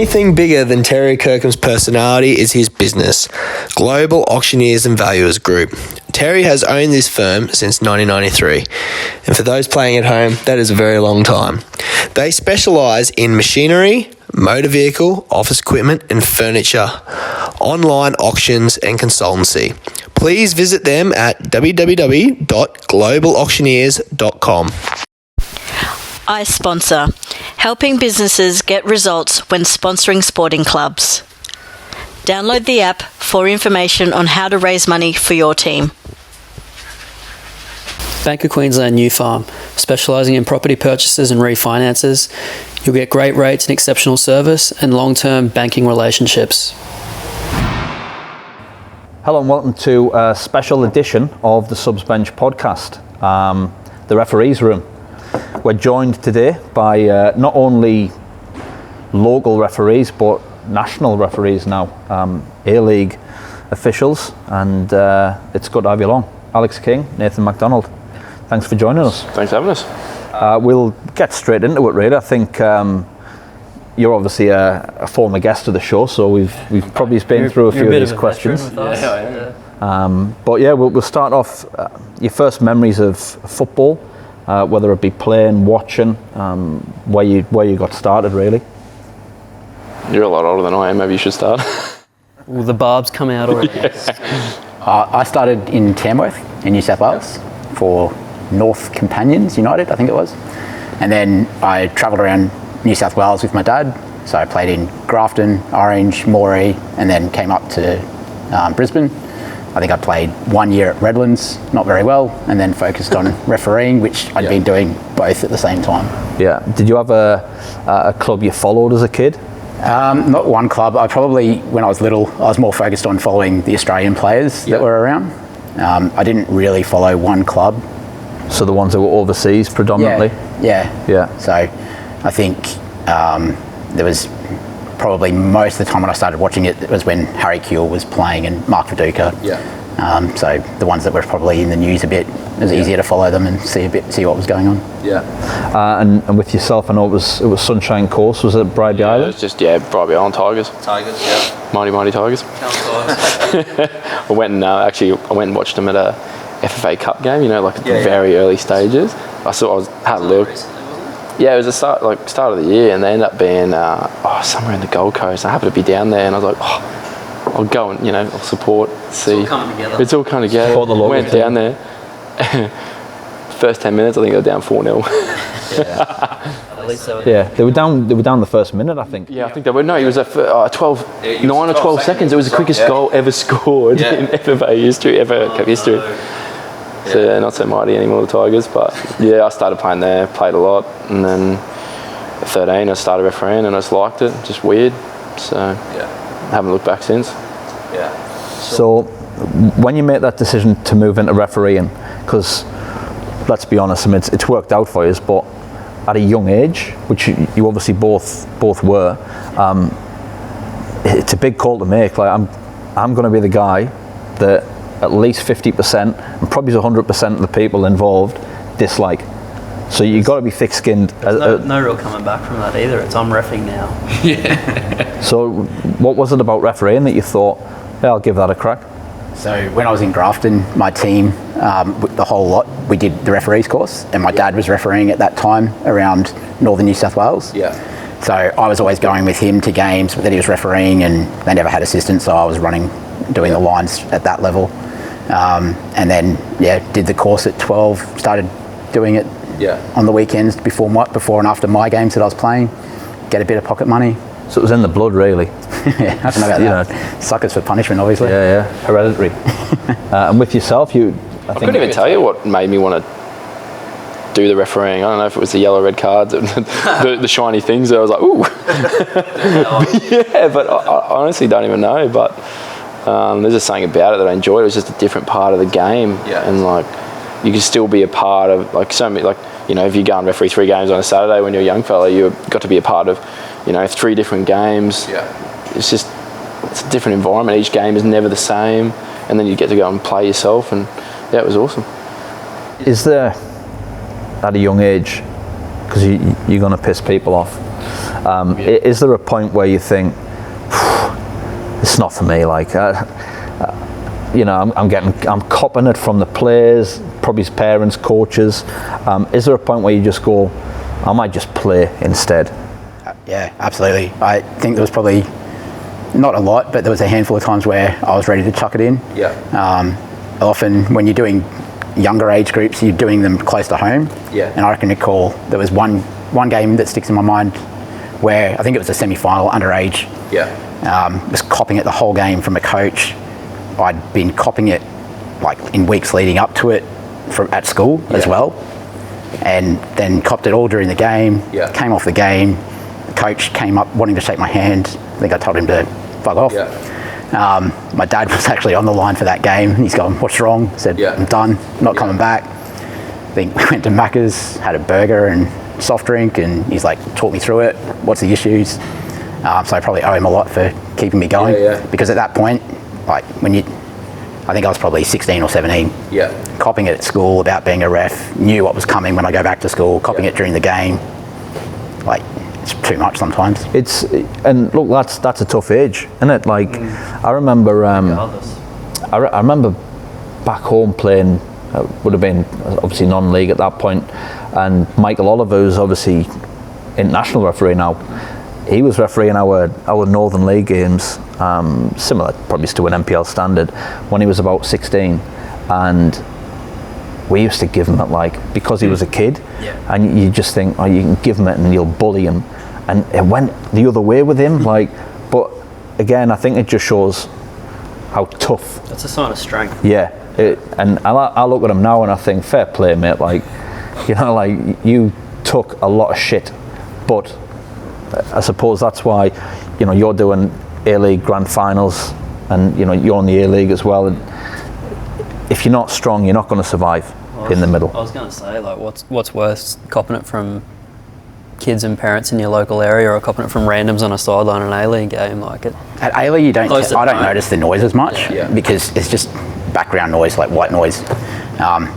anything bigger than Terry Kirkham's personality is his business, Global Auctioneers and Valuers Group. Terry has owned this firm since 1993, and for those playing at home, that is a very long time. They specialise in machinery, motor vehicle, office equipment and furniture, online auctions and consultancy. Please visit them at www.globalauctioneers.com. I sponsor, helping businesses get results when sponsoring sporting clubs. Download the app for information on how to raise money for your team. Bank of Queensland New Farm, specialising in property purchases and refinances. You'll get great rates and exceptional service and long-term banking relationships. Hello and welcome to a special edition of the Subs Bench podcast, the referees room. We're joined today by not only local referees but national referees now, A-League officials, and it's good to have you along. Alex King, Nathan McDonald, thanks for joining us. Thanks for having us. We'll get straight into it really. I think you're obviously a former guest of the show, so we've probably been through a few of these questions. But yeah, we'll start off your first memories of football, whether it be playing, watching, where you got started really. You're a lot older than I am, maybe you should start. Well, the barbs come out already. I started in Tamworth in New South Wales for North Companions United, I think it was. And then I travelled around New South Wales with my dad. So I played in Grafton, Orange, Moree, and then came up to Brisbane. I think I played 1 year at Redlands, not very well, and then focused on refereeing, which I'd been doing both at the same time. Yeah. Did you have a club you followed as a kid? Not one club. When I was little, I was more focused on following the Australian players that were around. I didn't really follow one club. So the ones that were overseas predominantly? Yeah. So I think there was probably most of the time when I started watching it was when Harry Kewell was playing and Mark Viduka. So the ones that were probably in the news a bit, it was easier to follow them and see what was going on. And with yourself, I know it was Sunshine Coast. Was it Bribie Island? It was just Bribie Island Tigers. Mighty Tigers. I went and watched them at a FFA Cup game. At the very early stages. Had a look. Yeah, it was the start of the year, and they ended up being somewhere in the Gold Coast. I happened to be down there, and I was like, I'll go and I'll support. See, it's all coming together. Went down there. First 10 minutes, I think they were down 4-0. They were down the first minute, I think. I think they were. No, it was 9 or 12 seconds. It was the quickest goal ever scored in FFA history, Cup history. So not so mighty anymore, the Tigers. But I started playing there, played a lot, and then at 13 I started refereeing, and I just liked it. Just weird. So haven't looked back since. So when you make that decision to move into refereeing, because let's be honest, it's worked out for you, but at a young age, which you obviously both were, it's a big call to make. I'm going to be the guy that at least 50% and probably 100% of the people involved dislike. So you've got to be thick-skinned. There's no real coming back from that either. It's I'm reffing now. So what was it about refereeing that you thought, I'll give that a crack? So when I was in Grafton, my team, the whole lot, we did the referees course, and my dad was refereeing at that time around northern New South Wales. So I was always going with him to games that he was refereeing, and they never had assistants, so I was doing the lines at that level. And then did the course at 12, started doing it on the weekends before and after my games that I was playing, get a bit of pocket money. So it was in the blood, really. I don't know about that. Suckers for punishment, obviously. Hereditary. And with yourself, I couldn't even tell you what made me want to do the refereeing. I don't know if it was the yellow red cards, the shiny things that I was like, ooh. But I honestly don't even know. But there's just something about it that I enjoyed. It was just a different part of the game, and you could still be a part of so many. If you go and referee 3 games on a Saturday when you're a young fella, you got to be a part of 3 different games. It's a different environment. Each game is never the same, and then you get to go and play yourself, and it was awesome. Is there, at a young age, because you're going to piss people off, Is there a point where you think, it's not for me? Like, I'm copping it from the players, probably his parents, coaches. Is there a point where you just go, I might just play instead? Yeah, absolutely. I think there was probably not a lot, but there was a handful of times where I was ready to chuck it in. Often when you're doing younger age groups, you're doing them close to home. And I can recall there was one game that sticks in my mind where I think it was a semi-final underage. Was copping it the whole game from a coach. I'd been copping it like in weeks leading up to it at school as well, and then copped it all during the game. Came off the game, the coach came up wanting to shake my hand. I think I told him to fuck off. My dad was actually on the line for that game, and he's going, "What's wrong?" I said, "I'm done, not coming back." I think we went to Macca's, had a burger and soft drink, and he's like, talk me through it. What's the issues? So I probably owe him a lot for keeping me going. Because at that point, like I think I was probably 16 or 17. Copping it at school about being a ref, knew what was coming when I go back to school, copping it during the game. Like, it's too much sometimes. And look, that's a tough age, isn't it? Like, I remember, I remember back home playing, would have been obviously non-league at that point, and Michael Oliver, who's obviously international referee now, he was refereeing our Northern League games, similar probably to an NPL standard, when he was about 16, and we used to give him it, like, because he was a kid, and you just think, oh, you can give him it and you'll bully him, and it went the other way with him, like. But again, I think it just shows how tough. That's a sign of strength. And I look at him now and I think, fair play, mate. Like, like, you took a lot of shit, but I suppose that's why, you're doing A-League grand finals, and you're in the A-League as well. And if you're not strong, you're not going to survive in the middle. I was going to say, like, what's worse, copping it from kids and parents in your local area, or copping it from randoms on a sideline in an A-League game? Like, at A-League, I don't notice the noise as much because it's just background noise, like white noise.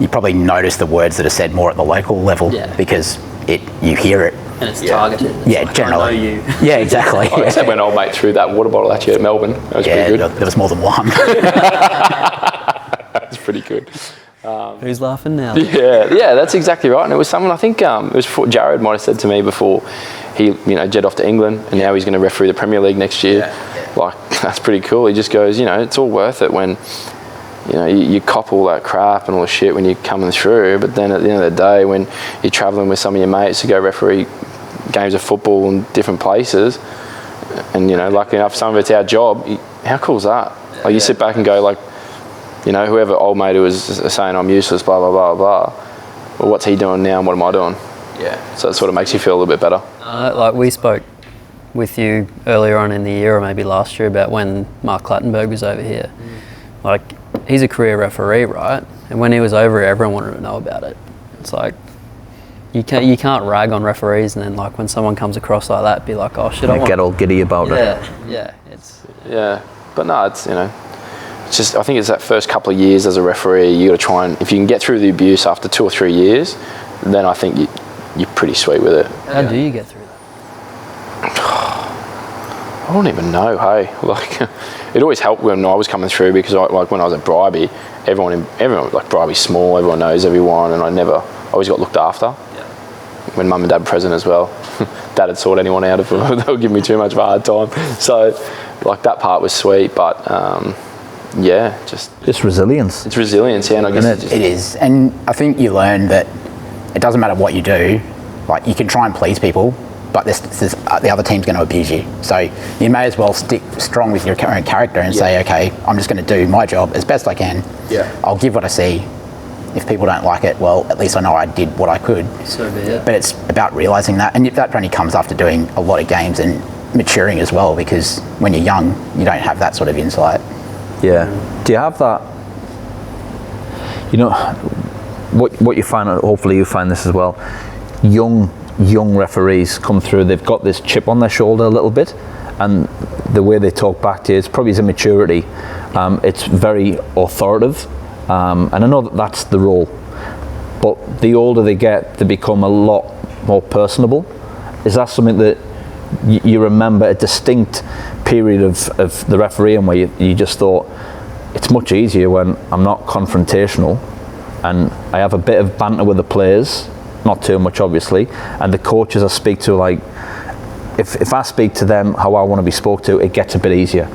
You probably notice the words that are said more at the local level because you hear it. And it's targeted. It's generally. I know you. Yeah, exactly. I said when old mate threw that water bottle at you at Melbourne. That was pretty good. There was more than one. That's pretty good. Who's laughing now? Yeah, that's exactly right. And it was someone, I think it was Jared might have said to me before he, jet off to England, and now he's going to referee the Premier League next year. Like, that's pretty cool. He just goes, it's all worth it when, you cop all that crap and all the shit when you're coming through, but then at the end of the day, when you're travelling with some of your mates to go referee games of football in different places, and lucky enough, some of it's our job. How cool is that? Like, you sit back and go, like, whoever old mate who was saying I'm useless, blah blah blah blah. Well, what's he doing now, and what am I doing? So it sort of makes you feel a little bit better. Like, we spoke with you earlier on in the year, or maybe last year, about when Mark Clattenburg was over here. Like, he's a career referee, right? And when he was over here, everyone wanted to know about it. It's like, you can't rag on referees, and then, like, when someone comes across like that, be like, oh shit, I get all giddy about it. But no, it's it's just, I think it's that first couple of years as a referee, you got to try and, if you can get through the abuse after 2 or 3 years, then I think you're pretty sweet with it. How do you get through that? I don't even know, hey. Like, it always helped when I was coming through, because when I was at Bribey, everyone, like, Bribey's small, everyone knows everyone, and I always got looked after. When mum and dad were present as well. Dad would sort anyone out if they would give me too much of a hard time. So, like, that part was sweet, but just resilience. It's resilience, and I guess it is. And I think you learn that it doesn't matter what you do, like, you can try and please people, but the other team's going to abuse you. So you may as well stick strong with your own character and say, okay, I'm just going to do my job as best I can. I'll give what I see. If people don't like it, well, at least I know I did what I could. So be it. But it's about realising that, and that only comes after doing a lot of games and maturing as well, because when you're young, you don't have that sort of insight. Do you have that, what you find, hopefully you find this as well, young referees come through, they've got this chip on their shoulder a little bit, and the way they talk back to you, it's probably his immaturity. It's very authoritative, and I know that's the role, but the older they get, they become a lot more personable. Is that something that you remember a distinct period of the refereeing where you just thought, it's much easier when I'm not confrontational and I have a bit of banter with the players, not too much obviously, and the coaches I speak to, like, if I speak to them how I want to be spoke to, it gets a bit easier.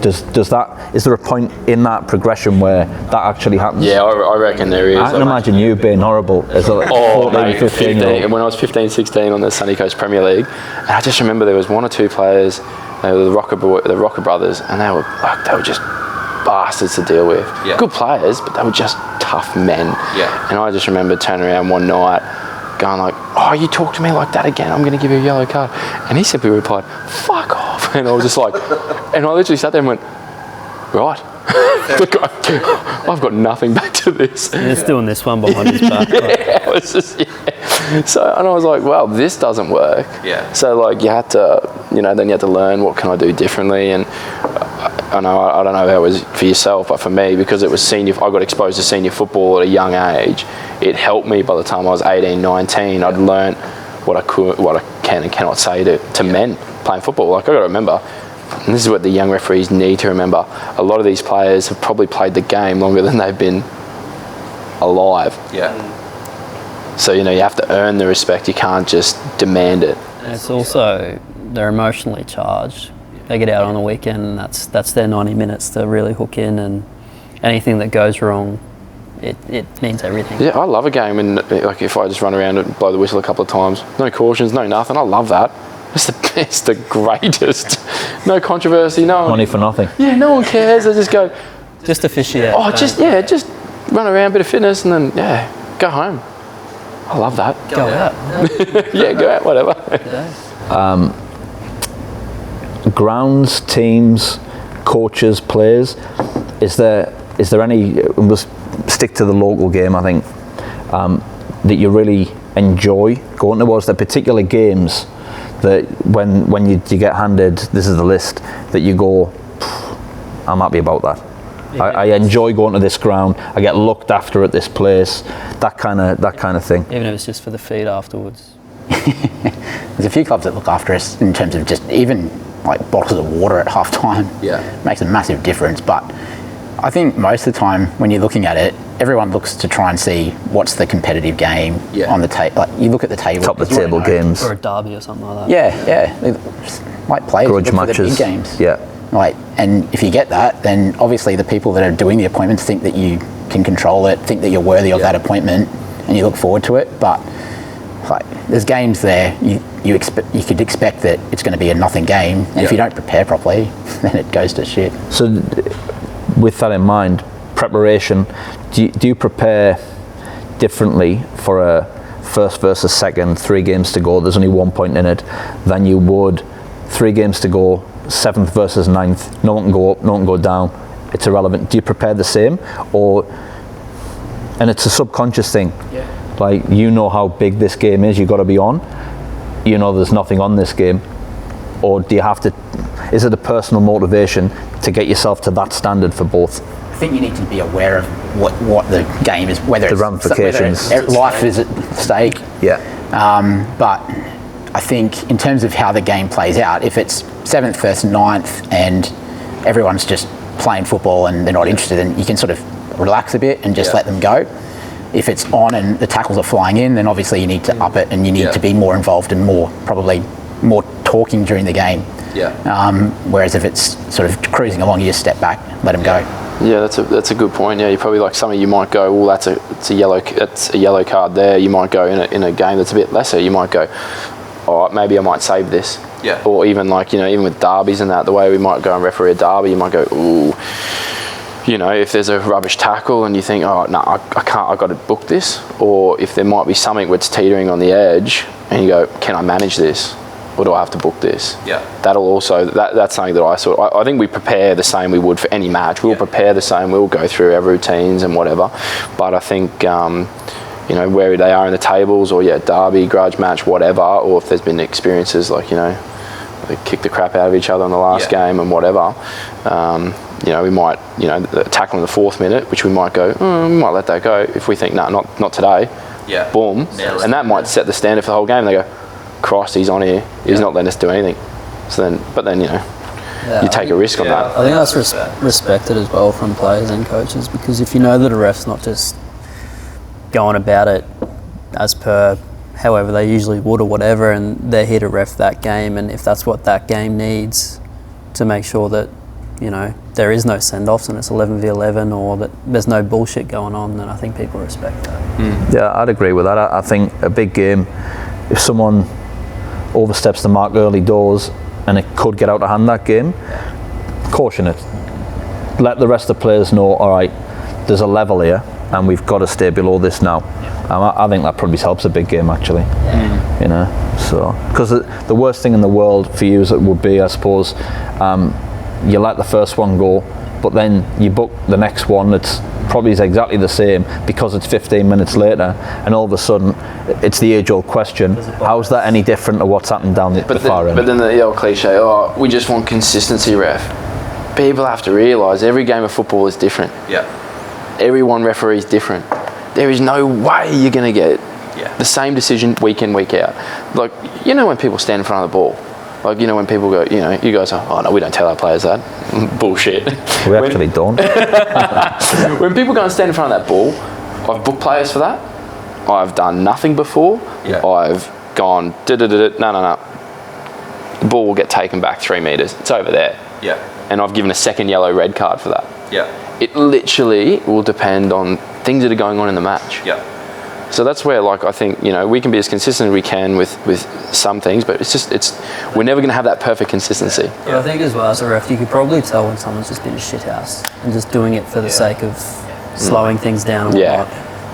Is there a point in that progression where that actually happens? Yeah, I reckon there is. I can imagine you being horrible as a 14, 15 year old. When I was 15, 16 on the Sunny Coast Premier League, and I just remember there was one or two players, they were the Rocker brothers, and they were just bastards to deal with. Yeah. Good players, but they were just tough men. Yeah. And I just remember turning around one night going like, oh, you talk to me like that again, I'm going to give you a yellow card. And he simply replied, fuck off. And I was just like, and I literally sat there and went, right. Look, I've got nothing back to this. He's doing this one behind his back. It was just, So, and I was like, well, this doesn't work. Yeah. So, like, you had to, then you had to learn what can I do differently. And I don't know how it was for yourself, but for me, because it was I got exposed to senior football at a young age, it helped me by the time I was 18, 19. I'd learned what I can and cannot say to men playing football. Like, I got to remember, and this is what the young referees need to remember, a lot of these players have probably played the game longer than they've been alive. Yeah. So, you have to earn the respect. You can't just demand it. And it's also, they're emotionally charged. They get out on the weekend and that's their 90 minutes to really hook in, and anything that goes wrong, it means everything. Yeah, I love a game, and like if I just run around and blow the whistle a couple of times, no cautions, no nothing, I love that. It's the best, the greatest. No controversy, no money for nothing. Yeah, no one cares. They just go, just officiate. Oh, just run around, bit of fitness, and then go home. I love that. Go out. Yeah, go out, whatever. Yeah. Grounds, teams, coaches, players. Is there any? We'll stick to the local game. I think that you really enjoy going towards. The particular games that when you get handed, this is the list, that you go, I'm happy about that. I enjoy going to this ground. I get looked after at this place. That kind of thing. Even if it's just for the feed afterwards. There's a few clubs that look after us in terms of just even like bottles of water at half time. Yeah. Makes a massive difference. But I think most of the time when you're looking at it, everyone looks to try and see what's the competitive game on the table. Like you look at the table. Top of the table games. Or a derby or something like that. Yeah. Like players grudge matches. For the big games. Yeah. Like, and if you get that, then obviously the people that are doing the appointments think that you can control it, think that you're worthy of that appointment, and you look forward to it. But like, there's games there you could expect that it's going to be a nothing game, and if you don't prepare properly, then it goes to shit. So, with that in mind, preparation, do you prepare differently for a first versus second, 3 games to go, there's only 1 point in it, than you would 3 games to go, 7th versus 9th, no one can go up, no one can go down, it's irrelevant? Do you prepare the same, and it's a subconscious thing? Like, how big this game is, you've got to be on, there's nothing on this game, or do you have to, is it a personal motivation to get yourself to that standard for both? I think you need to be aware of what the game is, whether the ramifications, life is at stake. Yeah. But I think in terms of how the game plays out, if it's 7th versus 9th and everyone's just playing football and they're not interested, then you can sort of relax a bit and just let them go. If it's on and the tackles are flying in, then obviously you need to up it and you need to be more involved and probably more talking during the game. Whereas if it's sort of cruising along, you just step back, let them go. Yeah, that's a good point. Yeah, you probably like some of you might go, well, that's a yellow card there. You might go in a game that's a bit lesser. You might go, oh, maybe I might save this. Yeah. Or even like even with derbies and that, the way we might go and referee a derby, you might go, ooh. If there's a rubbish tackle and you think, oh, no, I can't, I've got to book this. Or if there might be something where it's teetering on the edge and you go, can I manage this? Or do I have to book this? Yeah. That'll also, that's something that I think we prepare the same we would for any match. We'll prepare the same, we'll go through our routines and whatever. But I think, where they are in the tables or, derby, grudge match, whatever, or if there's been experiences like, they kick the crap out of each other in the last game and whatever, we might, tackle in the 4th minute, which we might go, we might let that go. If we think, no, not today, boom. And that might set the standard for the whole game. They go, Christ, he's on here. He's not letting us do anything. So then, you take a risk on that. I think that's respected as well from players and coaches, because if you know that a ref's not just going about it as per however they usually would or whatever, and they're here to ref that game, and if that's what that game needs to make sure that, there is no send-offs and it's 11v11, or that there's no bullshit going on, then I think people respect that. Yeah, I'd agree with that. I think a big game, if someone oversteps the mark early doors and it could get out of hand that game, caution it. Let the rest of the players know, all right, there's a level here and we've got to stay below this now. I think that probably helps a big game, actually. So, because the worst thing in the world for you would be, I suppose, you let the first one go, but then you book the next one that's probably is exactly the same because it's 15 minutes later, and all of a sudden it's the age-old question: how's that any different to what's happened down the far end? But then the old cliche, we just want consistency, ref. People have to realise every game of football is different. Yeah. Every one referee is different. There is no way you're going to get the same decision week in, week out. Like, when people stand in front of the ball, like, when people go, you guys are, oh no, we don't tell our players that. Bullshit. We actually don't. When people go and stand in front of that ball, I've booked players for that. I've done nothing before. Yeah. I've gone, no. The ball will get taken back 3 metres. It's over there. Yeah. And I've given a second yellow red card for that. Yeah. It literally will depend on things that are going on in the match. Yeah. So that's where, I think, we can be as consistent as we can with some things, but we're never going to have that perfect consistency. Yeah. I think as well as a ref, you could probably tell when someone's just been a shithouse and just doing it for the sake of slowing things down and whatnot,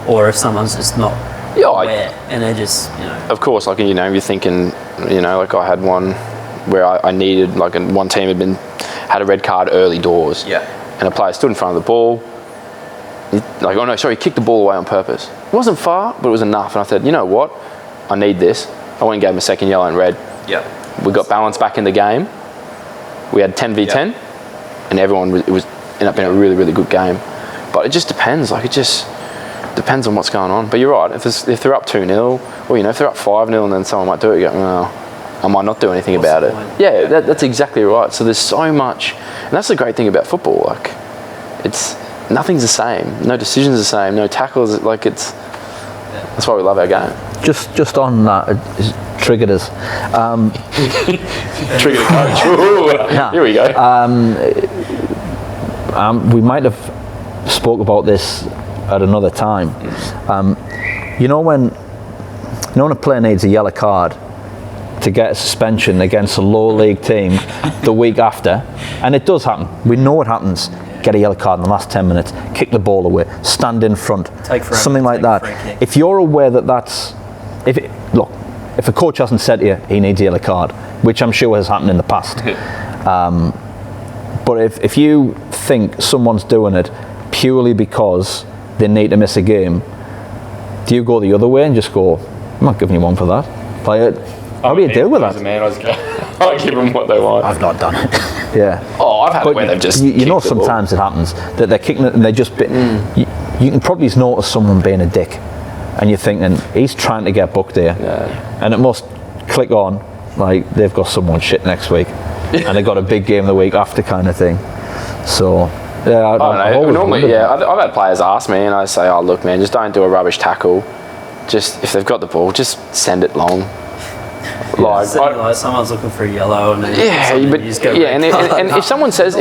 or if someone's just not aware and they're just, Of course, you're thinking, I had one where I needed, one team had a red card early doors. Yeah. And a player stood in front of the ball. He kicked the ball away on purpose. It wasn't far, but it was enough. And I said, you know what? I need this. I went and gave him a second yellow and red. Yeah. We got balance back in the game. We had 10v10, and it ended up being a really, really good game. But it just depends. It just depends on what's going on. But you're right. If they're up 2-0, or if they're up 5-0, and then someone might do it, you go, well, I might not do anything about it. Yeah, that's exactly right. So there's so much, and that's the great thing about football. Nothing's the same. No decision's the same. No tackles. That's why we love our game. Just on that, it triggered us. Trigger the coach. Ooh, here we go. We might have spoke about this at another time. When a player needs a yellow card to get a suspension against a low league team the week after, and it does happen. We know it happens. Get a yellow card in the last 10 minutes, kick the ball away, stand in front, something like that. If you're aware that if a coach hasn't said to you he needs a yellow card, which I'm sure has happened in the past, but if you think someone's doing it purely because they need to miss a game, do you go the other way and just go, I'm not giving you one for that? How do you deal with that? I give them what they want. I've not done it. Yeah. Oh, I've had it where they've just sometimes it happens that they're kicking it and they just you can probably notice someone being a dick, and you're thinking he's trying to get booked here, and it must click on they've got someone shit next week and they've got a big game the week after kind of thing. So I don't know. Normally, I've had players ask me, and I say, oh look man, just don't do a rubbish tackle. Just if they've got the ball, just send it long. Someone's looking for a yellow, and if someone says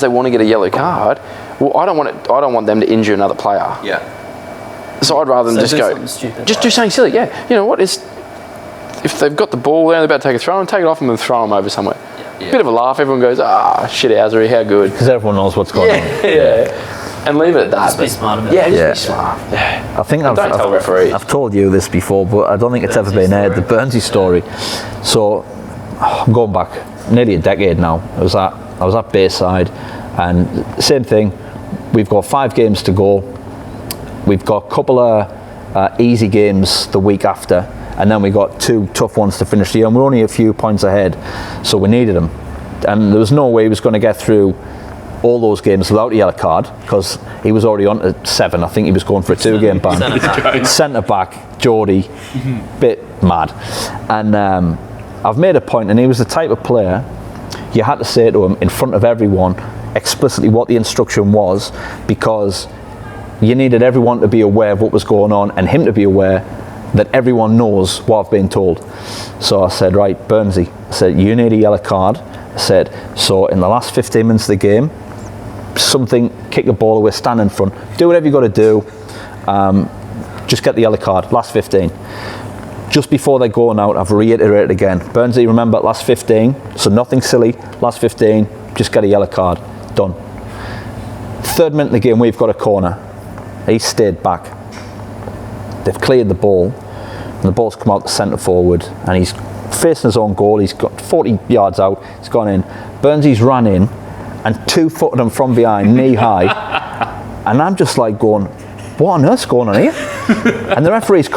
they want to get a yellow card, well, I don't want them to injure another player. Yeah. So I'd rather them just go, just do something silly. Yeah. You know what? If they've got the ball there, they're about to take a throw, and take it off them and throw them over somewhere. Yeah. Bit of a laugh. Everyone goes, shit, Housery, how good? Because everyone knows what's going on. Yeah. And leave it at that. Just be smart about it. Yeah, just be smart. Yeah. I think don't tell referees. I've told you this before, but I don't think it's ever been aired. The Burnsy story. So I'm going back nearly a decade now. I was at Bayside, and same thing. We've got 5 games to go. We've got a couple of easy games the week after, and then we got 2 tough ones to finish the year. And we're only a few points ahead, so we needed them. And there was no way he was going to get through all those games without a yellow card, because he was already on to 7. I think he was going for a 2-game ban. Centre back, Geordie, bit mad. And I've made a point, and he was the type of player you had to say to him in front of everyone explicitly what the instruction was, because you needed everyone to be aware of what was going on and him to be aware that everyone knows what I've been told. So I said, right, Burnsy, I said, you need a yellow card. I said, so in the last 15 minutes of the game, kick the ball away, stand in front, do whatever you got to do, just get the yellow card, last 15. Just before they're going out, I've reiterated again, Burnsy, remember, last 15, so nothing silly, last 15, just get a yellow card, done. 3rd minute of the game, we've got a corner. He stayed back. They've cleared the ball, and the ball's come out to centre forward, and he's facing his own goal. He's got 40 yards out, he's gone in. Burnsy's ran in and 2-footed him from behind, knee high, and I'm just like going, what on earth's going on here? And the referee's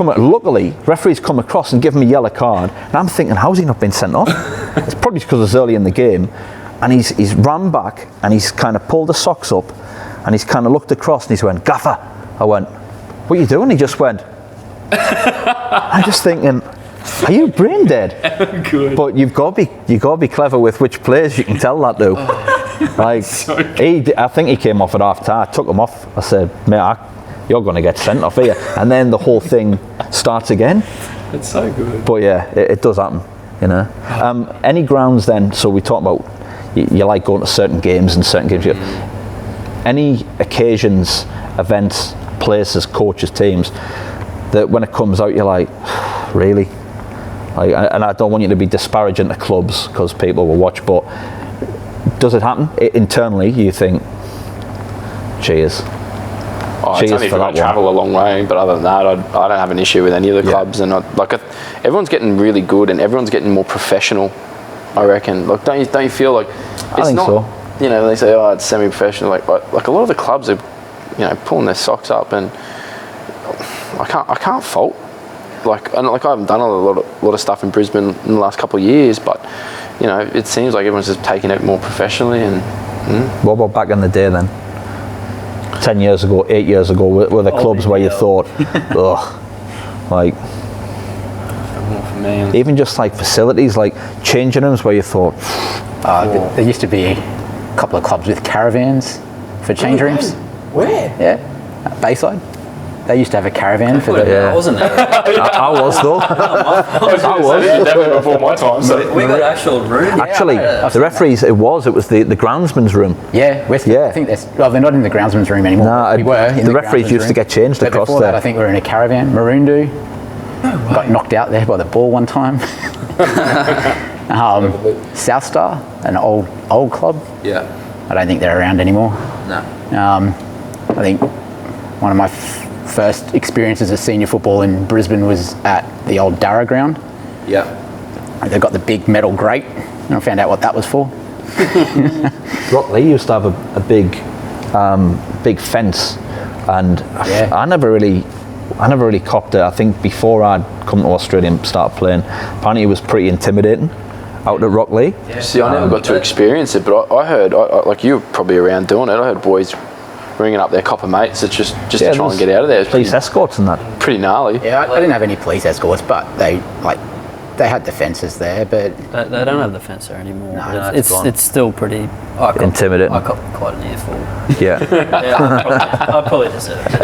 come across and given me a yellow card, and I'm thinking, how's he not been sent off? It's probably because it's early in the game, and he's ran back and he's kind of pulled the socks up and he's kind of looked across and he's went, Gaffer. I went, what are you doing? He just went. I'm just thinking, are you brain dead? Good. But you've got to be clever with which players you can tell that to. Like, so I think he came off at half time. I took him off. I said, mate, you're going to get sent off here. And then the whole thing starts again. It's so good. But yeah, it does happen, you know. Any grounds then, so we talk about, you like going to certain games and certain games. Any occasions, events, places, coaches, teams, that when it comes out, you're like, really? Like, and I don't want you to be disparaging to clubs because people will watch, but does it happen? Internally, you think, cheers. It's only if I travel a long way, but other than that, I don't have an issue with any of the clubs. And everyone's getting really good, and everyone's getting more professional, I reckon. Like, don't you feel like I think so. You know, they say, oh, it's semi-professional. Like a lot of the clubs are, you know, pulling their socks up, and I can't fault. I haven't done a lot of stuff in Brisbane in the last couple of years, but you know, it seems like everyone's just taking it more professionally. And what about back in the day then? 10 years ago, 8 years ago, were the clubs where you thought, ugh, like, for me, even just like facilities, like changing rooms where you thought, there used to be a couple of clubs with caravans for change rooms. Where? Yeah, at Bayside. They used to have a caravan for the. I wasn't there. I was though. I was definitely before my time. So We got actual room. Actually, the referees, it was the groundsman's room. Yeah, I think they're not in the groundsman's room anymore. No, we were. In the referees used to get changed but across before there. that, I think we were in a caravan. Maroondah. No way. Got knocked out there by the ball one time. South Star, an old club. Yeah. I don't think they're around anymore. No. I think one of my first experiences of senior football in Brisbane was at the old Darra ground. Yeah. They've got the big metal grate, and I found out what that was for. Rockley used to have a big fence, and I never really copped it. I think before I'd come to Australia and start playing, apparently it was pretty intimidating out at Rockley. Yeah. See, I never got to experience it, but I heard, like you were probably around doing it, I heard boys ringing up their copper mates just to try and get out of there. Police escorts and that. Pretty gnarly. Yeah, I didn't have any police escorts, but they had the fences there, but They don't have the fence there anymore. No, it's still pretty intimidating. I got quite an earful. Yeah. I probably deserve it.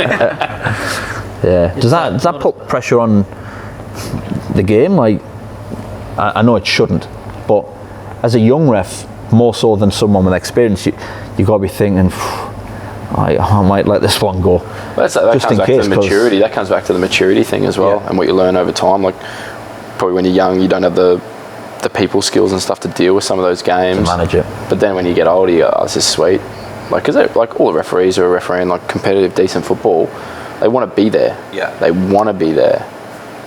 Yeah. Does that put pressure on the game? Like, I know it shouldn't, but as a young ref, more so than someone with experience, you got to be thinking, I might let this one go. That comes back to the maturity. That comes back to the maturity thing as well, and what you learn over time. Like, probably when you're young, you don't have the people skills and stuff to deal with some of those games. To manage it. But then when you get older, you go, this is sweet. Like, because all the referees who are refereeing like competitive, decent football, they want to be there. Yeah. They want to be there.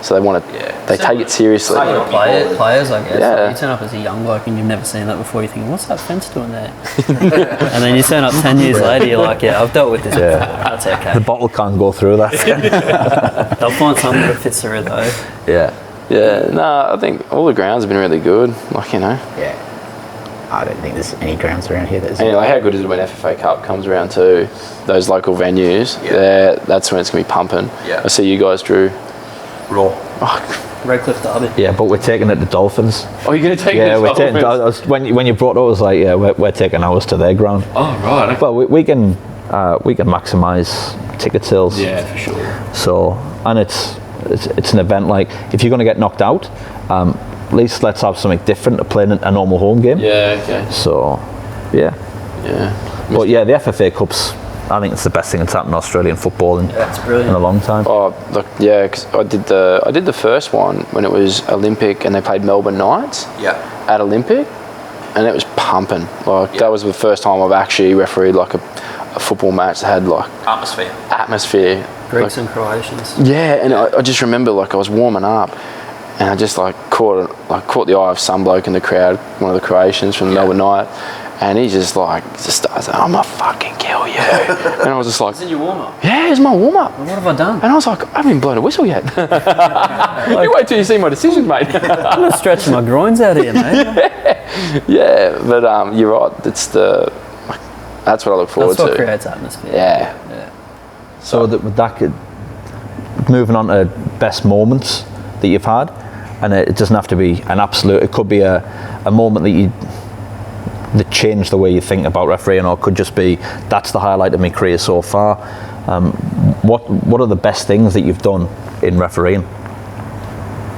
So they want to. Yeah. They take it seriously. Players, I guess. Yeah. Like, you turn up as a young bloke and you've never seen that before. You think, what's that fence doing there? And then you turn up 10 years later. You're like, yeah, I've dealt with this before. That's okay. The bottle can't go through that. They'll find something that fits through though. Yeah. Yeah. No, I think all the grounds have been really good. Like, you know. yeah, I don't think there's any grounds around here that's. And like, how good is it when FFA Cup comes around too? Those local venues. Yeah. That's when it's gonna be pumping. Yeah. I see you guys drew. Raw. Oh, Redcliffe Derby. Yeah, but we're taking it to Dolphins. Oh, you're going to take Yeah, this we're taking. When you brought it up, I was like, yeah, we're taking ours to their ground. Oh, right. Okay. Well, we can maximise ticket sales. Yeah, for sure. So, and it's an event like, if you're going to get knocked out, at least let's have something different to playing a normal home game. Yeah, okay. So, yeah. Yeah. But yeah, the FFA Cup's, I think it's the best thing that's happened in Australian football in a long time. Oh, look, yeah, because I did the first one when it was Olympic and they played Melbourne Knights at Olympic, and it was pumping. Like that was the first time I've actually refereed like a football match that had like atmosphere. Greeks and Croatians. Yeah, and I just remember like I was warming up, and I just like caught the eye of some bloke in the crowd, one of the Croatians from the Melbourne Knights. And he just starts saying, I'm gonna fucking kill you. And I was just like, Is it your warm-up? yeah, it's my warm-up. What have I done? And I was like, I haven't even blown a whistle yet. You wait till you see my decisions, mate. I'm not stretching my groins out here, mate. Yeah, but you're right. That's what I look forward That's what to. creates atmosphere. Yeah. So that could, moving on to best moments that you've had, and it doesn't have to be an absolute, it could be a moment that changed the way you think about refereeing, or it could just be, that's the highlight of my career so far. What are the best things that you've done in refereeing?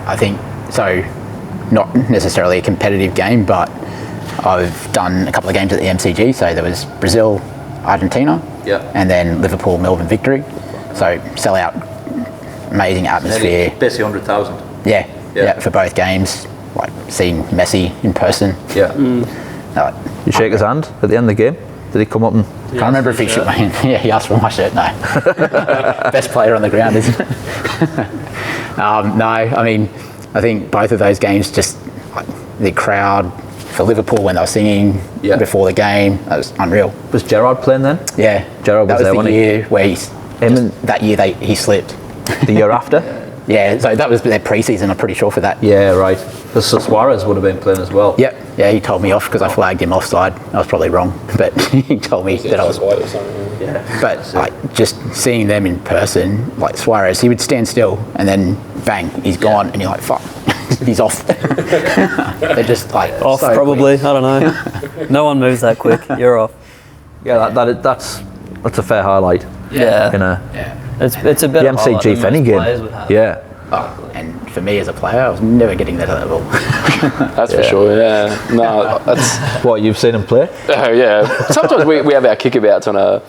I think, so not necessarily a competitive game, but I've done a couple of games at the MCG. So there was Brazil, Argentina, and then Liverpool, Melbourne victory. So sell out, amazing atmosphere. Basically 100,000. Yeah, for both games. Like seeing Messi in person. Yeah. You shake his hand at the end of the game? Did he come up and... Can't remember if he shook my hand. Yeah, he asked for my shirt, no. Best player on the ground, isn't it? No, I mean, I think both of those games, just like, the crowd for Liverpool when they were singing before the game, that was unreal. Was Gerard playing then? Yeah. Gerard was there, that was the year where he slipped. The year after? Yeah, so that was their pre-season, I'm pretty sure, for that. Yeah, right. Because Suarez would have been playing as well. Yep. Yeah, he told me off because I flagged him offside. I was probably wrong, but he told me that I was. Yeah. But like just seeing them in person, like Suarez, he would stand still and then bang, he's gone, and you're like, fuck, he's off. They're just like Off, so probably. I don't know. No one moves that quick. You're off. Yeah, that's a fair highlight. Yeah. It's a better the MCG for any game. Yeah. Oh, and for me as a player, I was never getting that level. That's for sure, yeah. No, that's... What, you've seen him play? Oh, yeah. Sometimes we have our kickabouts on a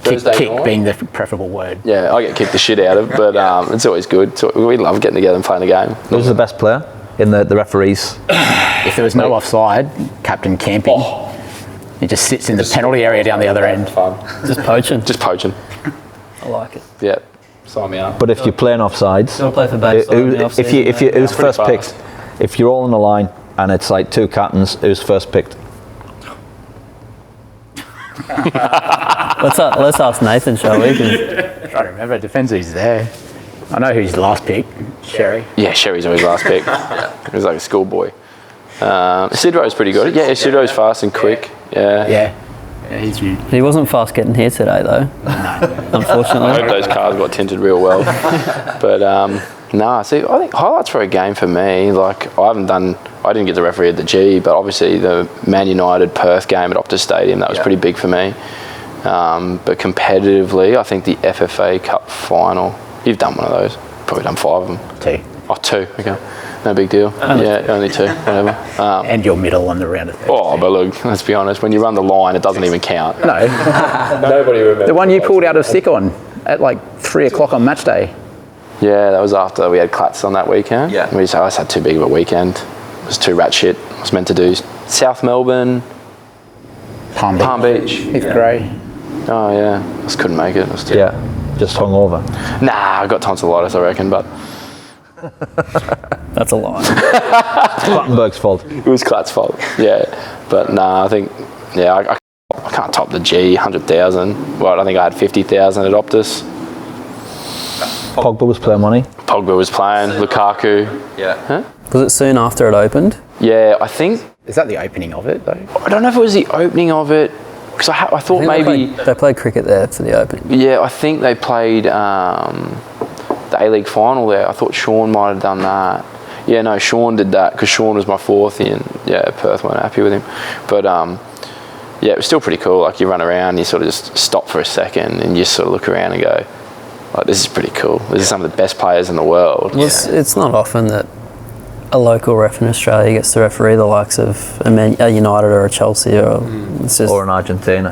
Thursday Kick night. being the preferable word. Yeah, I get kicked the shit out of, but it's always good. So we love getting together and playing a game. Who's the best player in the referees? If there was no offside, Captain Camping, he just sits in the penalty area down the other end. Fun. Just poaching. Just poaching. I like it. Yeah. Sign me up. But if you're playing offsides, Don't play for base. who's first fast. picked? If you're all on the line and it's like two captains, who's first picked? Let's ask Nathan, shall we? 'Cause I don't remember, it depends who's there. I know who's last pick, Sherry. Yeah, Sherry's always last pick. He was like a schoolboy. Sidro's pretty good. Yeah, Sidro's fast and quick. Yeah, he's you. he wasn't fast getting here today, though. I Unfortunately. hope those cars got tinted real well. But see, I think highlights for a game for me, like I didn't get the referee at the G, but obviously the Man United Perth game at Optus Stadium, that was pretty big for me. But competitively, I think the FFA Cup final, you've done one of those, probably done 5 of them. 2. Oh, 2, okay. No big deal. Only 2, whatever. And your middle on the round of 30. Oh, but look, let's be honest, when you run the line, it doesn't even count. No. Nobody remembers. The one you pulled out of sick on at like 3 o'clock on match day. Yeah, that was after we had Clats on that weekend. Yeah. I just had too big of a weekend. It was too rat shit. I was meant to do South Melbourne, Palm Beach. Heath Grey. Oh, yeah. I just couldn't make it. Yeah, just hung over. Nah, I got tonsillitis, I reckon, but That's a lie. Plattenberg's fault. it was Clats' fault. Yeah. But nah, I think, I can't top the G, 100,000. Well, I think I had 50,000 at Optus. Pogba was playing money. Pogba was playing, Lukaku. Yeah. Was it soon after it opened? Yeah, I think, Is that the opening of it though? I don't know if it was the opening of it, because I thought maybe... They played cricket there for the Open. Yeah, I think they played the A-League final there. I thought Sean might have done that. Yeah, no, Sean did that because Sean was my fourth and Perth weren't happy with him. But yeah, it was still pretty cool. Like you run around, you sort of just stop for a second and you just sort of look around and go, like, this is pretty cool. This is some of the best players in the world. Well, it's not often that a local ref in Australia gets to referee the likes of a United or a Chelsea or it's just, or an Argentina.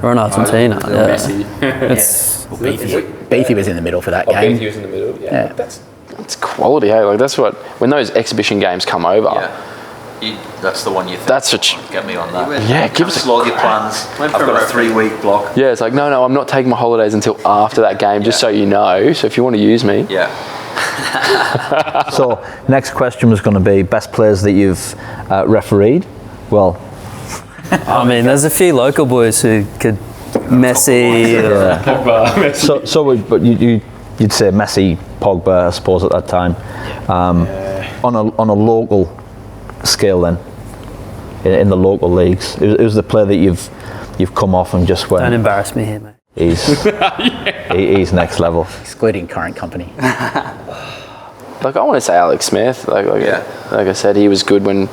Beefy was in the middle for that game. Beefy was in the middle, yeah. That's quality, hey? Like, that's what, when those exhibition games come over, That's the one you think. That's get me on that. Yeah, give us log your plans. I've got a 3-week block. Yeah, it's like, no, I'm not taking my holidays until after that game, just so you know. So if you want to use me. Yeah. So, next question was going to be best players that you've refereed. Well, I mean, there's a few local boys who could Messi. But you'd say Messi, Pogba, I suppose at that time. On a local scale, then, in the local leagues, it was the player that you've come off and just went. Don't embarrass me here, mate. He's next level. Excluding current company. Like, I want to say Alex Smith. Like I said, he was good when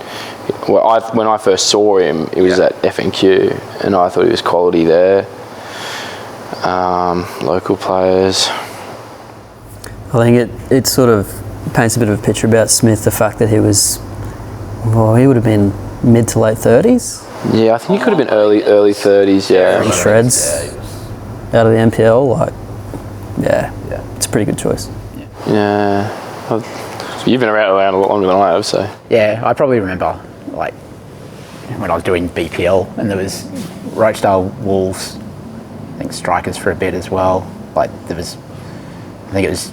I first saw him. He was at FNQ, and I thought he was quality there. Local players. I think it sort of paints a bit of a picture about Smith. The fact that he would have been mid to late 30s. Yeah, I think he could have been early 30s. Yeah. He shreds out of the NPL. It's a pretty good choice. Yeah. You've been around a lot longer than I have, so. Yeah, I probably remember, like, when I was doing BPL and there was Rochdale, Wolves, I think strikers for a bit as well. Like, I think it was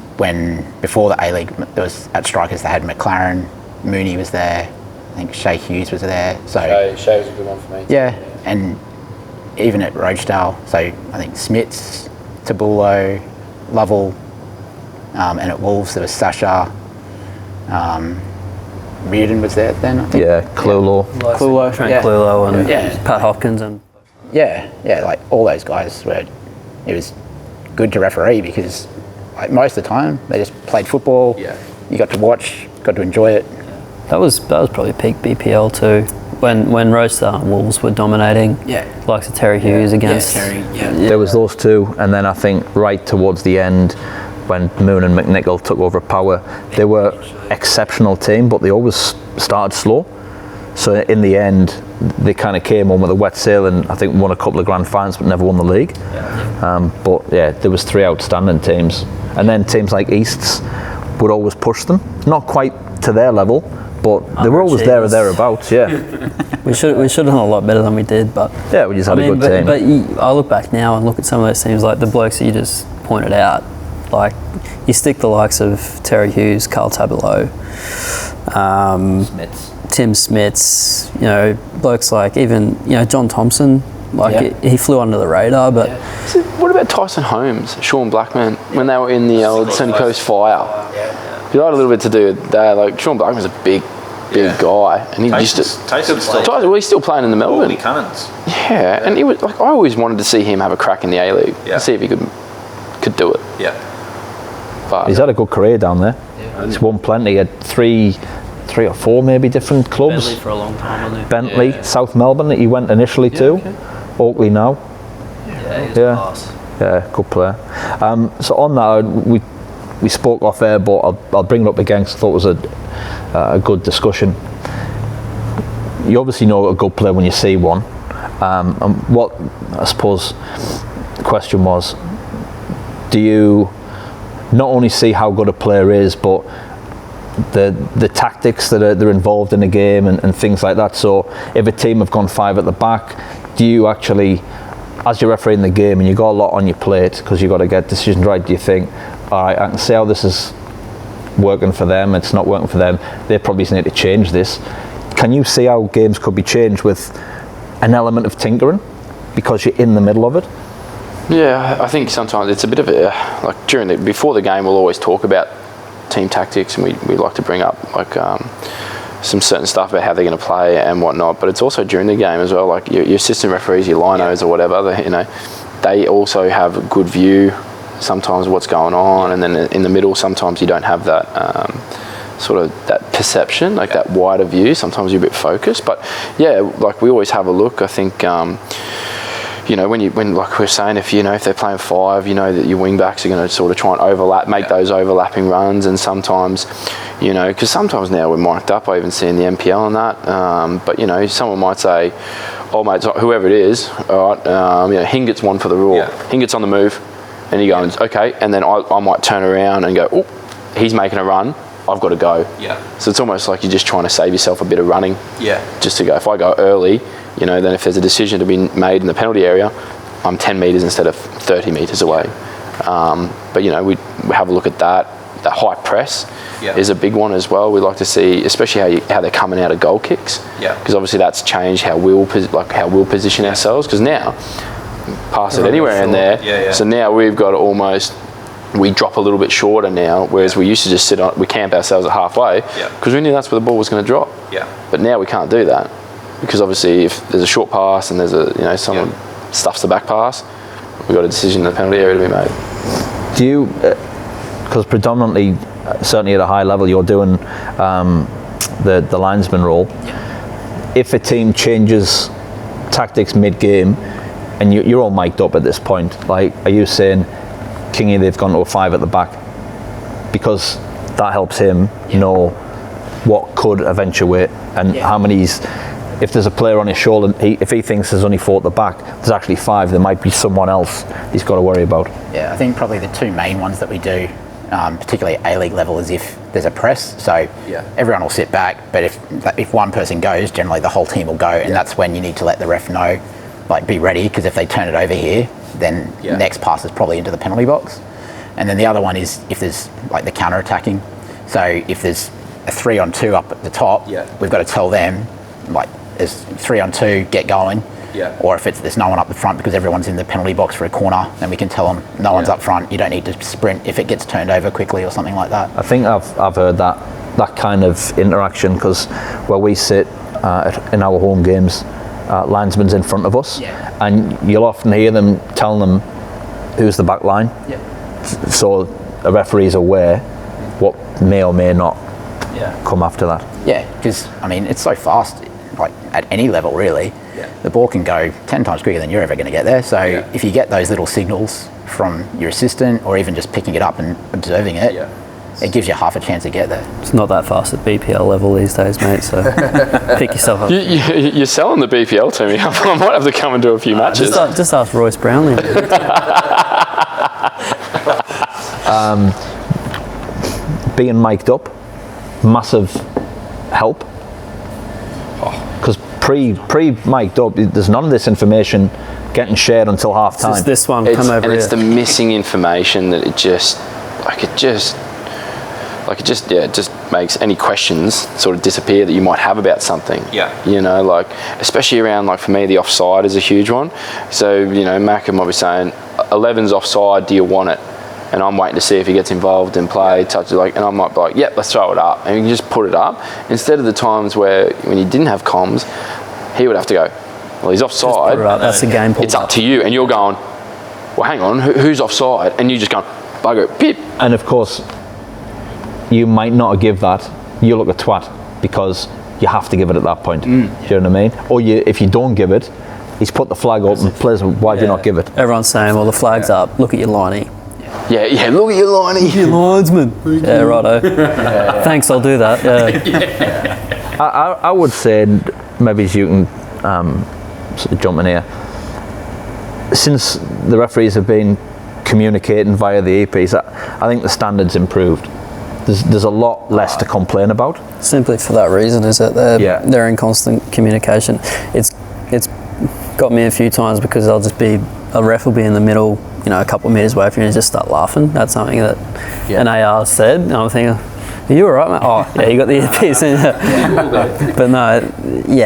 before the A-League, there was at strikers they had McLaren, Mooney was there, I think Shea Hughes was there. So Shea was a good one for me. Yeah, and even at Rochdale, so I think Smits, Tabulo, Lovell, and at Wolves there was Sasha, Reardon was there then, I think. Yeah, Clulo. Trent Clulo and Pat Hopkins and like all those guys it was good to referee because like most of the time they just played football. Yeah. You got to watch, got to enjoy it. That was probably peak BPL too. When Rochdale and Wolves were dominating, likes of Terry Hughes against. There was those two, and then I think right towards the end, when Moon and McNichol took over Power, they were exceptional team, but they always started slow. So in the end, they kind of came on with a wet sail and I think won a couple of grand finals, but never won the league. But there was 3 outstanding teams, and then teams like Easts would always push them, not quite to their level, but they were always there or thereabouts. we should have done a lot better than we did, but we just had a good team. But I look back now and look at some of those teams, like the blokes that you just pointed out. Like you stick the likes of Terry Hughes, Carl Tabulo, Tim Smits, blokes like even John Thompson. He flew under the radar, but what about Tyson Holmes, Sean Blackman, when they were in the old Sunny Coast Fire? He had a little bit to do with that. Like Sean Blackman's a big guy, and he he's still playing in the Melbourne. Cannons. Yeah, and he was like, I always wanted to see him have a crack in the A-League, see if he could do it. Yeah. But he's had a good career down there. He's won plenty. He had three or four maybe different clubs. Bentley for a long time, wasn't he? Bentley, South Melbourne that he went initially to. Okay. Oakley now. Yeah, good player. So on that, we spoke off air, but I'll bring it up again because I thought it was a good discussion. You obviously know a good player when you see one. And what I suppose the question was, do you not only see how good a player is, but the tactics that are involved in the game and things like that? So if a team have gone 5 at the back, do you actually, as you're refereeing the game and you've got a lot on your plate because you've got to get decisions right, do you think, all right, I can see how this is working for them, it's not working for them, they probably need to change this? Can you see how games could be changed with an element of tinkering because you're in the middle of it? Yeah, I think sometimes it's a bit of a, like before the game we'll always talk about team tactics, and we like to bring up like some certain stuff about how they're going to play and whatnot, but it's also during the game as well, like your assistant referees, your linos or whatever, they also have a good view sometimes of what's going on, and then in the middle sometimes you don't have that sort of that perception, like that wider view. Sometimes you're a bit focused, but yeah, like we always have a look. I think, you know, when like we're saying, if they're playing 5, you know that your wing backs are going to sort of try and overlap, make those overlapping runs, and sometimes, you know, because sometimes now we're mic'd up. I even see in the NPL and that, but you know, someone might say, "Oh mate, whoever it is, all right, you know, Hingett's one for the Raw. Hingett's on the move," and you go, "Okay," and then I might turn around and go, "Oh, he's making a run. I've got to go." So it's almost like you're just trying to save yourself a bit of running. Just to go. If I go early, you know, then if there's a decision to be made in the penalty area, I'm 10 metres instead of 30 metres away. But you know, we have a look at that. The high press is a big one as well. We like to see, especially how they're coming out of goal kicks. Because obviously that's changed how we'll position ourselves. Because now, pass it anywhere in there. So now we've got to almost. We drop a little bit shorter now, whereas we used to just we camp ourselves at halfway because we knew that's where the ball was going to drop. But now we can't do that because obviously if there's a short pass and there's someone stuffs the back pass, we've got a decision in the penalty area to be made. Do you, because predominantly, certainly at a high level, you're doing the linesman role. If a team changes tactics mid-game and you're all mic'd up at this point, like, are you saying, Kingy, they've gone to a 5 at the back, because that helps him know what could eventuate and how many's, if there's a player on his shoulder, if he thinks there's only 4 at the back, there's actually 5, there might be someone else he's got to worry about. I think probably the 2 main ones that we do, particularly at A-League level, is if there's a press, so everyone will sit back, but if one person goes, generally the whole team will go, and that's when you need to let the ref know, like, be ready, because if they turn it over here, then the next pass is probably into the penalty box. And then the other one is if there's like the counter attacking. So if there's a 3-on-2 up at the top, we've got to tell them, like, there's 3-on-2, get going. Or if there's no one up the front because everyone's in the penalty box for a corner, then we can tell them no one's up front, you don't need to sprint if it gets turned over quickly or something like that. I think I've heard that kind of interaction, because where we sit in our home games, linesman's in front of us, and you'll often hear them telling them who's the back line. So a referee's aware what may or may not come after that. Because I mean, it's so fast, like at any level really. The ball can go 10 times quicker than you're ever going to get there. So if you get those little signals from your assistant, or even just picking it up and observing it, it gives you half a chance to get there. It's not that fast at BPL level these days, mate, so pick yourself up. You're selling the BPL to me. I might have to come and do a few matches. Just ask Royce Brownlee. Being mic'd up, massive help. Because pre-mic'd up, there's none of this information getting shared until half time. It's this one, come over here. It's the missing information that it just makes any questions sort of disappear that you might have about something. You know, like, especially around, like, for me, the offside is a huge one. So, you know, Macca might be saying, 11's offside, do you want it? And I'm waiting to see if he gets involved in play, touch it, like, and I might be like, yep, let's throw it up. And you can just put it up. Instead of the times where, when you didn't have comms, he would have to go, well, he's offside. Put it up. That's the game. It's up to you. And you're going, well, hang on, who's offside? And you just go, bugger it, pip. And of course, you might not give that, you look a twat, because you have to give it at that point. Do you know what I mean? Or if you don't give it, he's put the flag up and players, why do you not give it? Everyone's saying, well, the flag's up, look at your liney. Look at your liney. Your linesman. Yeah, righto. Thanks, I'll do that. I would say, maybe as you can sort of jump in here, since the referees have been communicating via the EPs, I think the standard's improved. There's a lot less to complain about. Simply for that reason, is that they're in constant communication. It's got me a few times because a ref will be in the middle, you know, a couple of metres away from you and just start laughing. That's something that an AR said, and I'm thinking, are you alright, mate? Oh, yeah, you got the earpiece in. But no,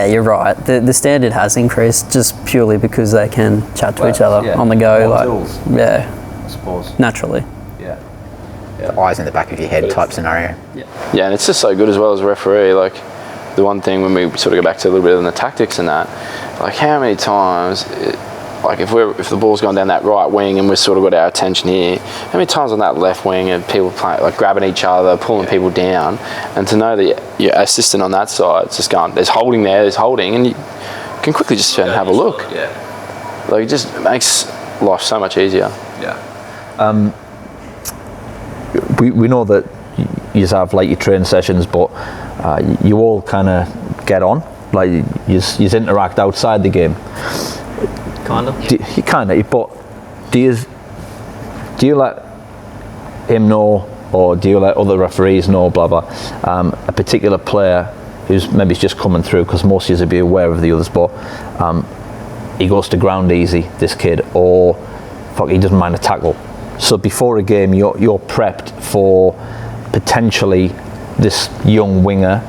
you're right. The standard has increased just purely because they can chat to each other on the go. I suppose. Naturally. The eyes in the back of your head type scenario. Yeah, and it's just so good as well as a referee. Like, the one thing when we sort of go back to a little bit on the tactics and that, like, how many times like if the ball's gone down that right wing and we've sort of got our attention here, how many times on that left wing and people playing like grabbing each other, pulling people down, and to know that your assistant on that side is just going, there's holding, and you can quickly just turn and have a look. Yeah. Like it just makes life so much easier. Yeah. We know that you have like your training sessions, but you all kind of get on, like you interact outside the game. Kind of. You kind of, but do you let him know, or do you let other referees know, blah blah, a particular player who's maybe just coming through, because most of you will be aware of the others, but he goes to ground easy, this kid, or fuck, he doesn't mind a tackle. So before a game, you're prepped for potentially this young winger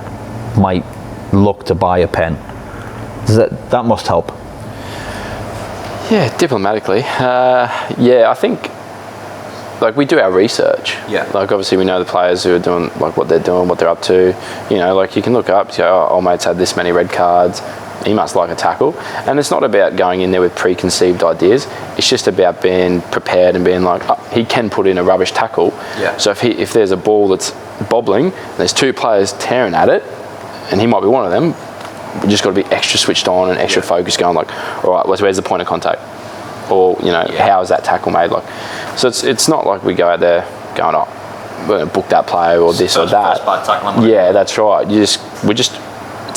might look to buy a pen. That must help. Yeah, diplomatically. I think like we do our research. Yeah. Like obviously we know the players who are doing like what they're doing, what they're up to. You know, like you can look up, go, oh, old mate's had this many red cards. He must like a tackle. And it's not about going in there with preconceived ideas. It's just about being prepared and being like, oh, he can put in a rubbish tackle. Yeah. So if there's a ball that's bobbling, and there's two players tearing at it, and he might be one of them, we just got to be extra switched on and extra focused, going like, all right, where's the point of contact? Or, you know, how is that tackle made? Like, so it's not like we go out there going, oh, we're going to book that player or this or that. Yeah, that's right. It's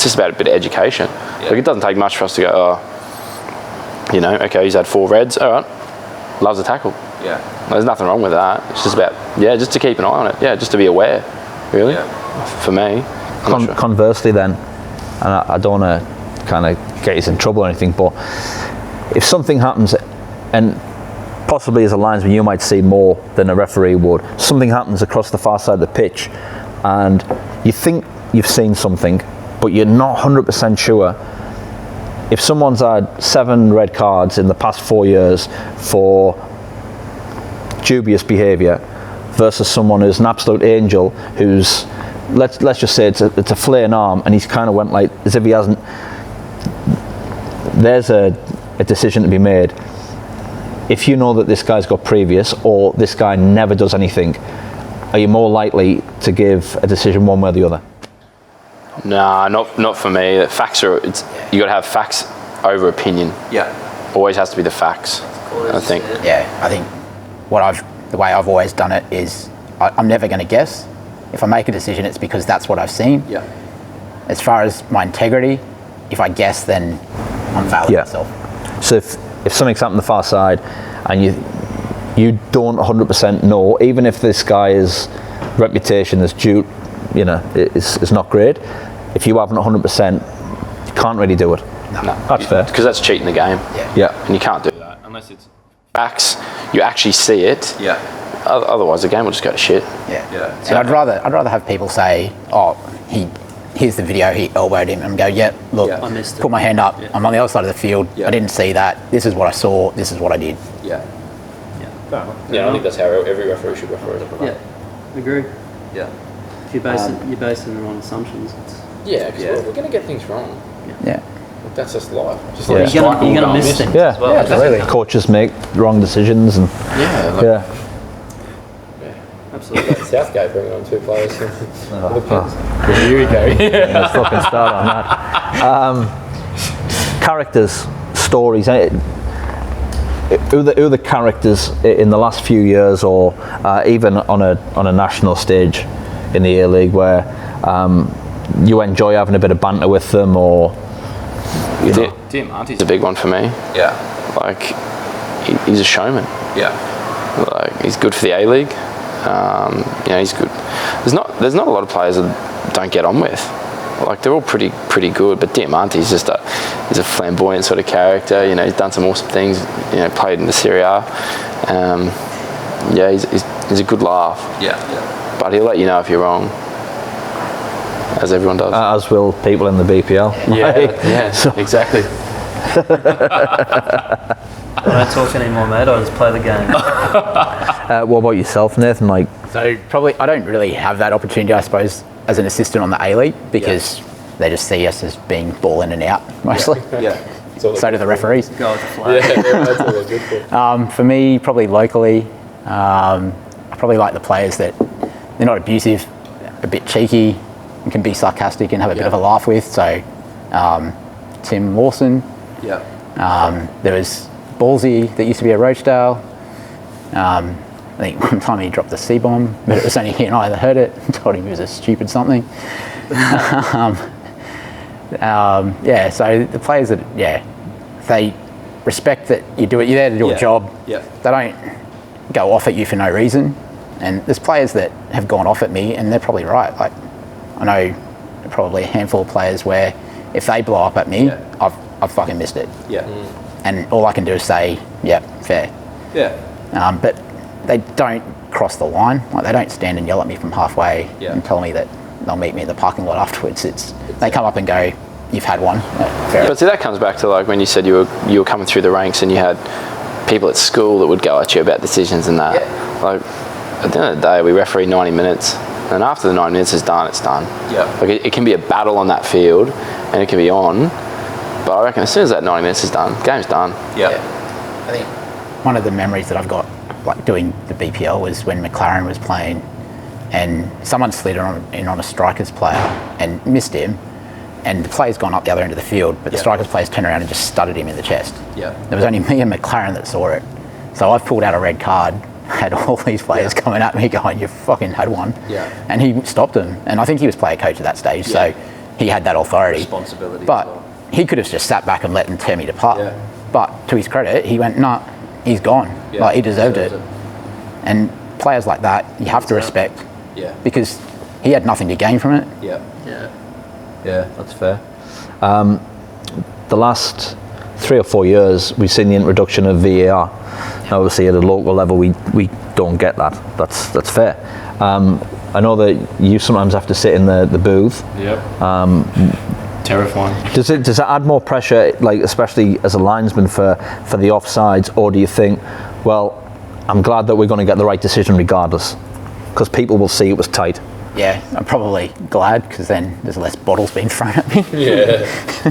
just about a bit of education. Yeah. Like it doesn't take much for us to go, oh, you know, okay, he's had 4 reds, all right, loves a tackle. Yeah. There's nothing wrong with that. It's just about, just to keep an eye on it. Yeah, just to be aware, really, for me. Conversely then, and I don't want to kind of get you in trouble or anything, but if something happens, and possibly as a linesman you might see more than a referee would, something happens across the far side of the pitch and you think you've seen something but you're not 100% sure, if someone's had 7 red cards in the past 4 years for dubious behaviour versus someone who's an absolute angel who's, let's just say it's a flaying arm and he's kind of went like as if he hasn't, there's a decision to be made. If you know that this guy's got previous or this guy never does anything, are you more likely to give a decision one way or the other? Nah, not for me. Facts are, you got to have facts over opinion. Yeah. Always has to be the facts, I think. Yeah, I think the way I've always done it is I'm never going to guess. If I make a decision, it's because that's what I've seen. Yeah. As far as my integrity, if I guess, then I'm failing myself. So if something's happened on the far side and you don't 100% know, even if this guy's reputation is due, you know, is not great, if you haven't 100%, you can't really do it. No. That's fair. Because that's cheating the game. Yeah. And you can't do that unless it's facts. You actually see it. Yeah. Otherwise, the game will just go to shit. Yeah. And I'd rather have people say, "Oh, here's the video. He elbowed him," and go, "Yeah, look, I missed it. Put my hand up. I'm on the other side of the field. Yeah. I didn't see that. This is what I saw. This is what I did." Yeah. Yeah, I think that's how every referee should referee. Yeah, agree. Yeah. If you're basing it on assumptions, it's... Yeah, because we're going to get things wrong. Yeah. That's just life. Just Yeah. like You're going to miss things as well. Yeah, absolutely. Coaches make wrong decisions and Absolutely. Southgate bringing on 2 players. Here we go. Let's fucking start on that. Characters, stories. Who are the characters in the last few years, or even on a national stage in the A-League, where you enjoy having a bit of banter with them, or you know? Diamante's a big one for me. Yeah. Like he's a showman. Yeah. Like he's good for the A-League. You know, he's good. There's not a lot of players that don't get on with. Like they're all pretty good, but Diamante's just he's a flamboyant sort of character. You know, he's done some awesome things. You know, played in the Serie A. He's a good laugh. Yeah. But he'll let you know if you're wrong, as everyone does. As will people in the BPL. Exactly. I don't talk anymore, mate. I just play the game. What about yourself, Nathan? Like, So probably I don't really have that opportunity, I suppose, as an assistant on the A-League, because they just see us as being ball in and out mostly. Yeah. so do the referees. Go with the flow. That's all they're good for. For me, probably locally, I probably like the players that they're not abusive, a bit cheeky, and can be sarcastic and have a bit of a laugh with. So, Tim Lawson. Yeah. There was Ballsy that used to be at Rochdale. I think one time he dropped the C-bomb, but it was only he and I that heard it. Told him he was a stupid something. So the players that, they respect that you're there to do a job. Yeah. They don't go off at you for no reason. And there's players that have gone off at me, and they're probably right. Like, I know probably a handful of players where if they blow up at me, I've fucking missed it. Yeah. And all I can do is say, yeah, fair. Yeah. But they don't cross the line. Like, they don't stand and yell at me from halfway and tell me that they'll meet me in the parking lot afterwards. They come up and go, you've had one. Fair. But see, that comes back to like when you said you were coming through the ranks and you had people at school that would go at you about decisions and that. Yeah. Like, at the end of the day, we referee 90 minutes, and after the 90 minutes is done, it's done. Yeah. Like, it can be a battle on that field, and it can be on, but I reckon as soon as that 90 minutes is done, game's done. Yeah. I think one of the memories that I've got, like doing the BPL, was when McLaren was playing, and someone slid in on a strikers player and missed him, and the player's gone up the other end of the field, but the strikers player's turned around and just studded him in the chest. Yeah. There was only me and McLaren that saw it. So I've pulled out a red card, had all these players coming at me going, you fucking had one. Yeah. And he stopped them. And I think he was player coach at that stage, so he had that authority. Responsibility. But as well. he could have just sat back and let them tear me apart. Yeah. But to his credit, he went, nah, he's gone. Yeah. Like, he deserved it. And players like that, you have to respect. Yeah. Because he had nothing to gain from it. Yeah. That's fair. The last 3 or 4 years, we've seen the introduction of VAR. Obviously, at a local level, we don't get that. That's fair. I know that you sometimes have to sit in the booth. Yep. Terrifying. Does it add more pressure, like especially as a linesman for the offsides, or do you think, well, I'm glad that we're going to get the right decision regardless, because people will see it was tight? Yeah, I'm probably glad, because then there's less bottles being thrown at me. Yeah.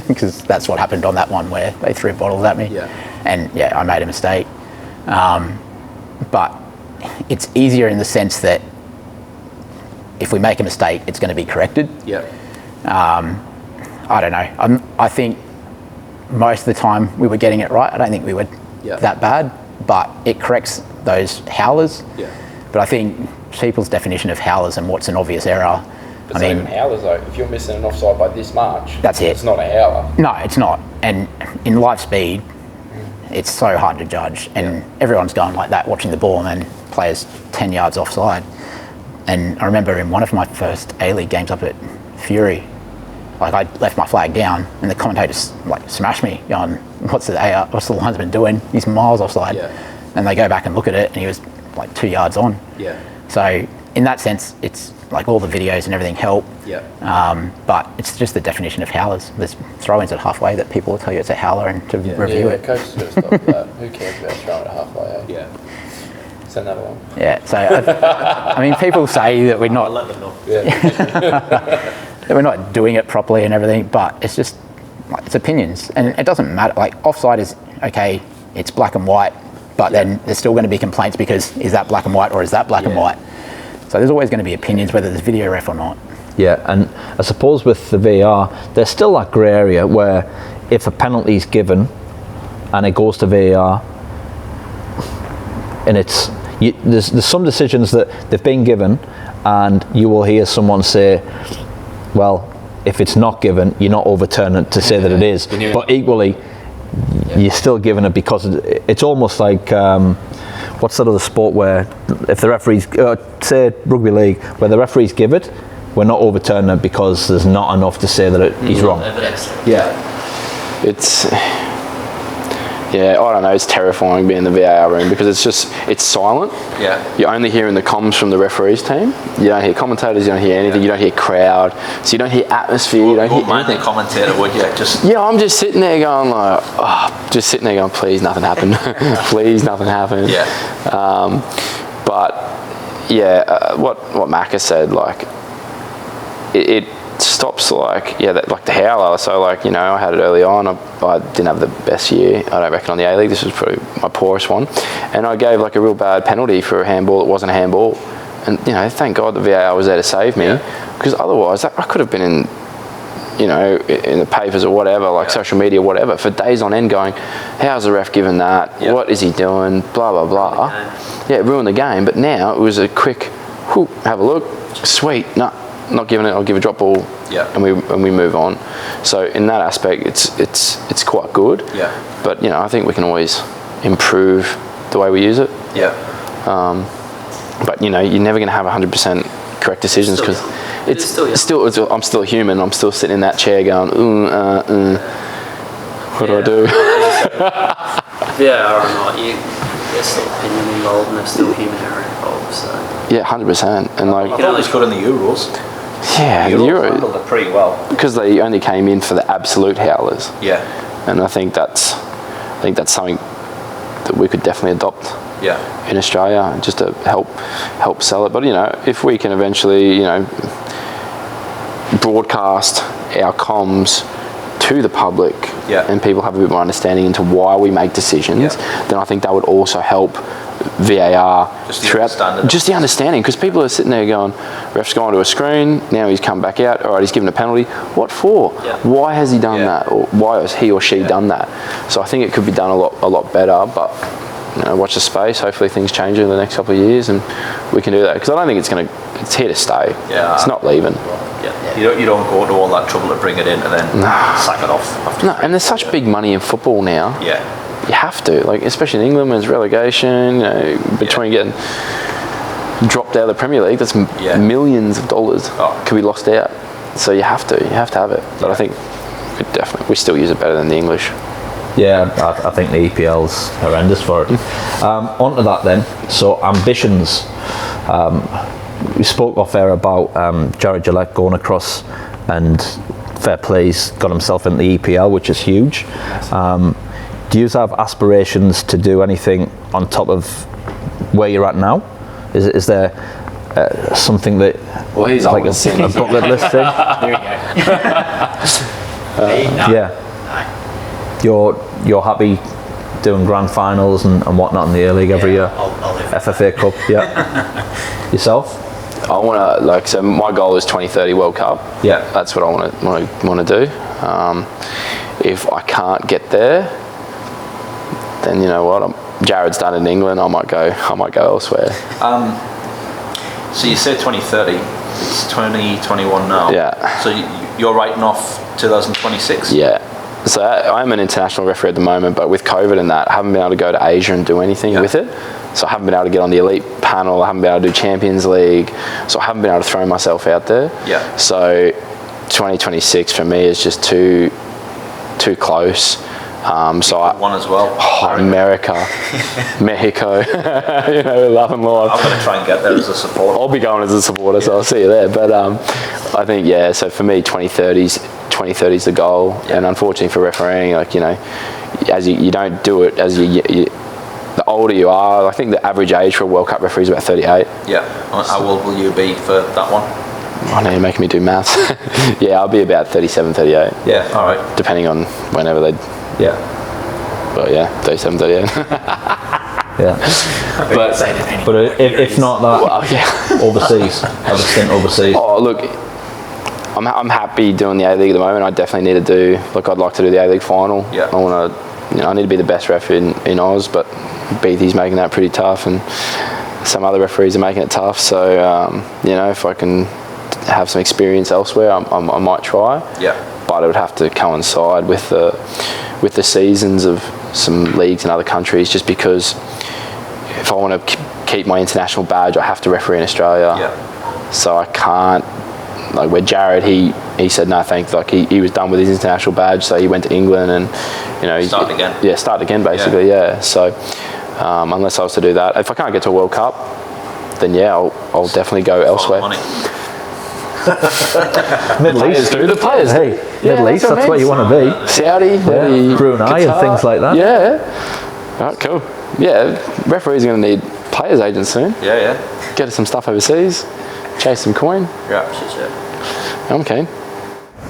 Because that's what happened on that one where they threw bottles at me. Yeah. And I made a mistake. But it's easier in the sense that if we make a mistake, it's going to be corrected. Yeah. I don't know. I think most of the time we were getting it right. I don't think we were that bad, but it corrects those howlers. Yeah. But I think people's definition of howlers and what's an obvious error. But I mean, howlers, like, if you're missing an offside by this much, that's it. It's not a howler. No, it's not. And in live speed, it's so hard to judge. And everyone's going like that, watching the ball, and then players 10 yards offside. And I remember in one of my first A-League games up at Fury, like, I left my flag down, and the commentators like smashed me, going, "What's the linesman doing? He's miles offside." Yeah. And they go back and look at it, and he was like 2 yards on. Yeah. So in that sense, it's like all the videos and everything help. Yeah. But it's just the definition of howlers. There's throw-ins at halfway that people will tell you it's a howler, and to review it. Coach is going to stop that. Who cares about throwing it halfway? Yeah. Send that along. Yeah. So I mean, people say that we're not. Let them know. Yeah. That we're not doing it properly and everything, but it's just like, it's opinions, and it doesn't matter. Like, offside is okay, it's black and white, but then there's still going to be complaints because is that black and white or is that black and white? So there's always going to be opinions whether there's video ref or not. Yeah, and I suppose with the VAR, there's still that grey area where if a penalty is given and it goes to VAR, and there's some decisions that they've been given, and you will hear someone say, well, if it's not given, you're not overturning it to say that it is. But equally, you're still giving it because it's almost like, what's that other sport where if the referees, say rugby league, where the referees give it, we're not overturning it because there's not enough to say that he's wrong. Yeah. I don't know, it's terrifying being in the VAR room because it's silent. Yeah. You're only hearing the comms from the referees team. You don't hear commentators, you don't hear anything, you don't hear crowd, so you don't hear atmosphere, you don't hear anything. Commentator, would you? I'm just sitting there going like, please nothing happened. Please nothing happened. Yeah. What Macca said, like, stops like the howler. So like I had it early on. I didn't have the best year, I don't reckon, on the A-League. This was probably my poorest one, and I gave like a real bad penalty for a handball. It wasn't a handball, and thank God the VAR was there to save me, because otherwise I could have been in in the papers or whatever, like social media, whatever, for days on end going, how's the ref given that? What is he doing? Blah, blah, blah. Yeah, it ruined the game. But now it was a quick, have a look, sweet, no, not giving it, I'll give a drop ball, and we move on. So in that aspect, it's quite good. Yeah. But, I think we can always improve the way we use it. Yeah. But, you're never going to have 100% correct decisions, because I'm still human. I'm still sitting in that chair going, what do I do? Yeah, or not. There's still opinion involved, and there's still human error involved. So. Yeah, 100%. And like, I thought it was good in the Euros. Yeah, the Euros handled it pretty well, because they only came in for the absolute howlers. Yeah. And I think that's something that we could definitely adopt. Yeah. In Australia, just to help sell it. But if we can eventually broadcast our comms to the public, and people have a bit more understanding into why we make decisions, then I think that would also help VAR just the understanding, because people are sitting there going, ref's gone to a screen, now he's come back out, all right, he's given a penalty, what for? Why has he done that, or why has he or she done that? So I think it could be done a lot better, but watch the space. Hopefully things change in the next couple of years and we can do that, because I don't think it's here to stay. It's not leaving. You don't go to all that trouble to bring it in and then sack it off. No, and there's such big money in football now. Yeah. You have to, like, especially in England when there's relegation, between getting dropped out of the Premier League, that's millions of dollars could be lost out. So you have to have it. But I think we still use it better than the English. Yeah, I think the EPL's horrendous for it. On to that then. So ambitions. We spoke off air about Jared Gillette going across, and fair play, he's got himself in the EPL, which is huge. Do you have aspirations to do anything on top of where you're at now? Is there something that he's like a bucket list thing? Yeah. You're happy doing grand finals and whatnot in the A-League every year? FFA Cup, Yourself? I want to, so my goal is 2030 World Cup. Yeah. That's what I want to do. If I can't get there, then you know what? Jared's done it in England. I might go elsewhere. So you said 2030. It's 2021 now. Yeah. So you're writing off 2026. Yeah. So I'm an international referee at the moment, but with COVID and that, I haven't been able to go to Asia and do anything with it. So I haven't been able to get on the elite panel. I haven't been able to do Champions League. So I haven't been able to throw myself out there. Yeah. So 2026 for me is just too close. So one as well. America, Mexico, love and life. I'm going to try and get there as a supporter. I'll be going as a supporter, so I'll see you there. But I think, so for me, 2030 is the goal. And unfortunately for refereeing, as you don't do it, as you the older you are, I think the average age for a World Cup referee is about 38. Yeah. How old will you be for that one? I know you're making me do maths. I'll be about 37, 38. Yeah, all right. Depending on whenever they... Yeah. But 37, 38. But if not that, overseas, have a stint overseas. Oh, look, I'm happy doing the A-League at the moment. I definitely need to do, I'd like to do the A-League final. Yeah. I want to, I need to be the best ref in Oz, but Beatty's making that pretty tough, and some other referees are making it tough. So, if I can have some experience elsewhere, I might try. Yeah. But it would have to coincide with the seasons of some leagues in other countries, just because if I want to keep my international badge, I have to referee in Australia. Yeah. So I can't, where Jared, he said no thanks, he was done with his international badge, so he went to England and start again. Yeah, start again basically. So unless I was to do that, if I can't get to a World Cup, then I'll definitely go elsewhere. Middle East, the players. Hey, Middle East, that's where you want to be. Saudi, Brunei, Qatar, and things like that. Yeah. All right, cool. Yeah, referees are going to need players agents soon. Yeah. Get us some stuff overseas, chase some coin. Yeah. I'm keen.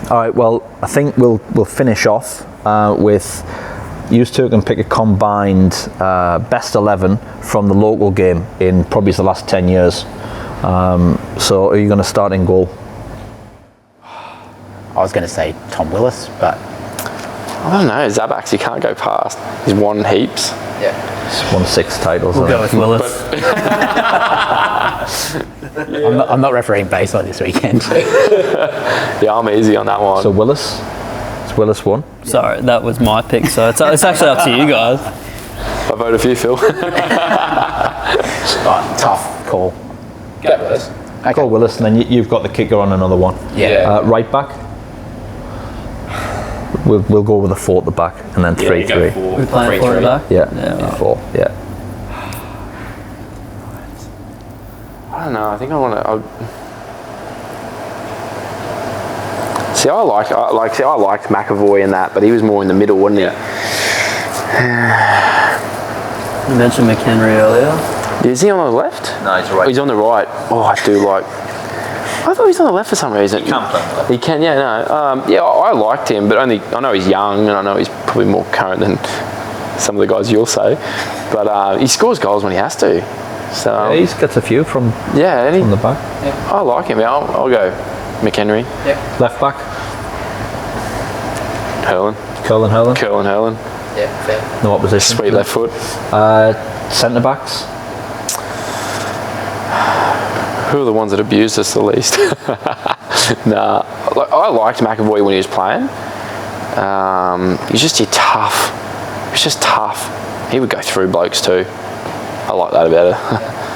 All right. Well, I think we'll finish off with you two can pick a combined best 11 from the local game in probably the last 10 years. So, are you going to start in goal? I was going to say Tom Willis, but I don't know. Zabaks, you can't go past. He's won heaps. yeah, He's won 6 titles. We'll I go think. with Willis. I'm not refereeing Bayside this weekend. Yeah, I'm easy on that one. So Willis. Is Willis one? Sorry, that was my pick, so it's actually up to you guys. I voted for you, Phil. Tough call. Go Willis. Okay. Call Willis, and then you've got the kicker on another one. Yeah. Right back. We'll go with a 4 at the back, and then 3-3. We're playing 4 at the back? Yeah. right. 4. Yeah. I don't know. I think I want to. See, I liked McAvoy in that, but he was more in the middle, wasn't he? You mentioned McHenry earlier. Is he on the left? No, he's right. He's on the right. Oh, I do like. I thought he was on the left for some reason. He can play on the left. He can, yeah, no. Yeah, I liked him, but only I know he's young and I know he's probably more current than some of the guys you'll say. But he scores goals when he has to. So Yeah, he gets a few from and the back. I like him. Yeah, I'll go McHenry. Left back. Hurlin. Curlin Hurlin. Yeah, fair. No opposition. Sweet left foot. Centre backs. Who are the ones that abused us the least? Nah, I liked McAvoy when he was playing. He's just tough. He's just tough. He would go through blokes too. I like that about it.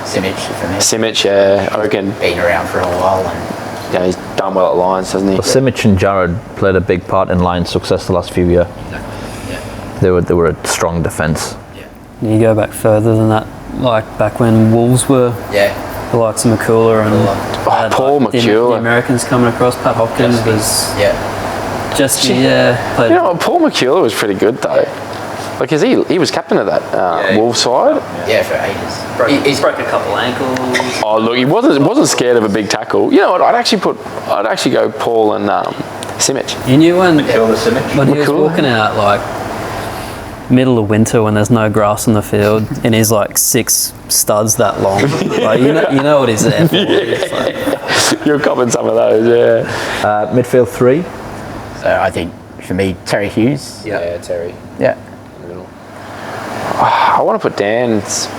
Simic for me. Simic, yeah, I reckon. Been around for a while and Yeah, he's done well at Lions, hasn't he? Well, Simic and Jared played a big part in Lions' success the last few years. yeah. They were a strong defence. You go back further than that, like back when Wolves were Yeah. the likes of McCullough and Paul the McCullough. Americans coming across. Pat Hopkins was Yeah. just You know what, Paul McCullough was pretty good though. Like, 'cause he was captain of that Wolves side. Yeah, for ages. He's broke a couple ankles. Oh look, he wasn't scared of a big tackle. You know what? I'd actually go Paul and Simic. You knew when Simic. he was McCullough. walking out like middle of winter when there's no grass on the field and he's like 6 studs that long. Like, you know what he's there for. It's like, You're copping some of those, yeah. Midfield 3. So I think for me, Terry Hughes. Yeah, Terry. Yeah. I want to put Dan.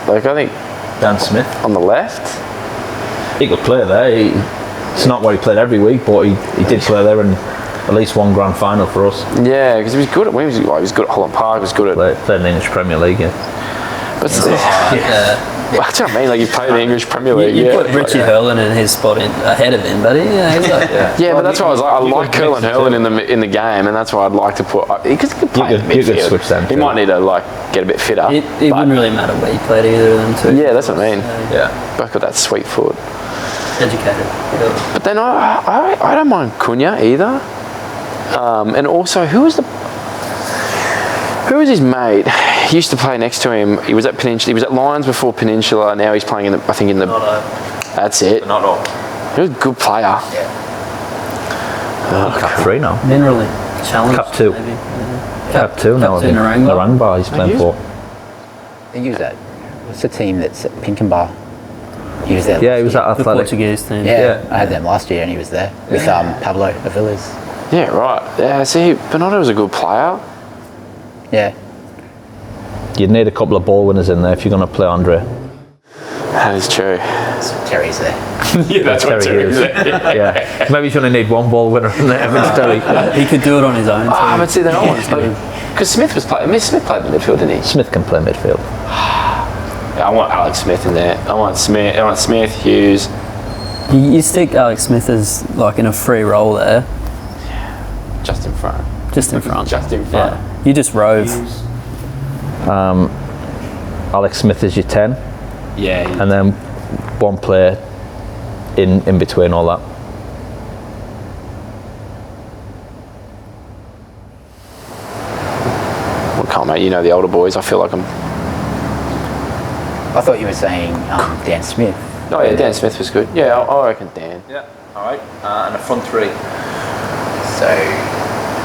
Like, I think Dan Smith. on the left. He could play there. It's not where he played every week, but he did play there in at least one grand final for us. Yeah, because he was good at. He was good at Holland Park. He was good at. Played in the English Premier League. Yeah. But that's what I mean. Like, he played in the English Premier League. you Yeah. put Richie Hurlin in his spot ahead of him, but he's like, Yeah, but that's why I was like, I like Curlin Hurlin in the game, and that's why I'd like to put because he could play in the You could midfield. switch them He too. might need to get a bit fitter. it but- wouldn't really matter where you played either of them two. Yeah, that's what I mean. Yeah. Both got that sweet foot. Educated. But then I don't mind Cunha either. And also, who was his mate? He used to play next to him. He was at Peninsula. He was at Lions before Peninsula. Now he's playing in the. That's it. Not all. He was a good player. Cap 3 now. Minerally challenged. Cap 2. Maybe. Cap 2 now. I Cap 2 think. Narangba. Narangba he's playing for. I think he was at. What's the team that's at Pinkenbar? He was there. Yeah, he was at The Athletic. Portuguese team. Yeah, I had them last year, and he was there with Pablo Aviles. Yeah, right. Yeah, see, Bernardo was a good player. Yeah. You'd need a couple of ball winners in there if you're going to play Andre. That is true. So Terry's there. Yeah, that's Terry Hughes. Yeah. Maybe you only need one ball winner in there if it's Terry. He could do it on his own. Ah, too. but see, then I want because Smith was playing. Smith played in the midfield, didn't he? Smith can play midfield. Yeah, I want Alex Smith in there. I want Smith, Hughes. You stick Alex Smith as like in a free role there, Just in front. just in front. Just in front. Yeah. You just rove. Alex Smith is your 10. Yeah. And then one player in between all that. Well, come on, mate. You know the older boys. I feel like I'm. I thought you were saying Dan Smith. Oh yeah, Dan Smith was good. Yeah, I reckon Dan. Yeah. All right. And a front 3. So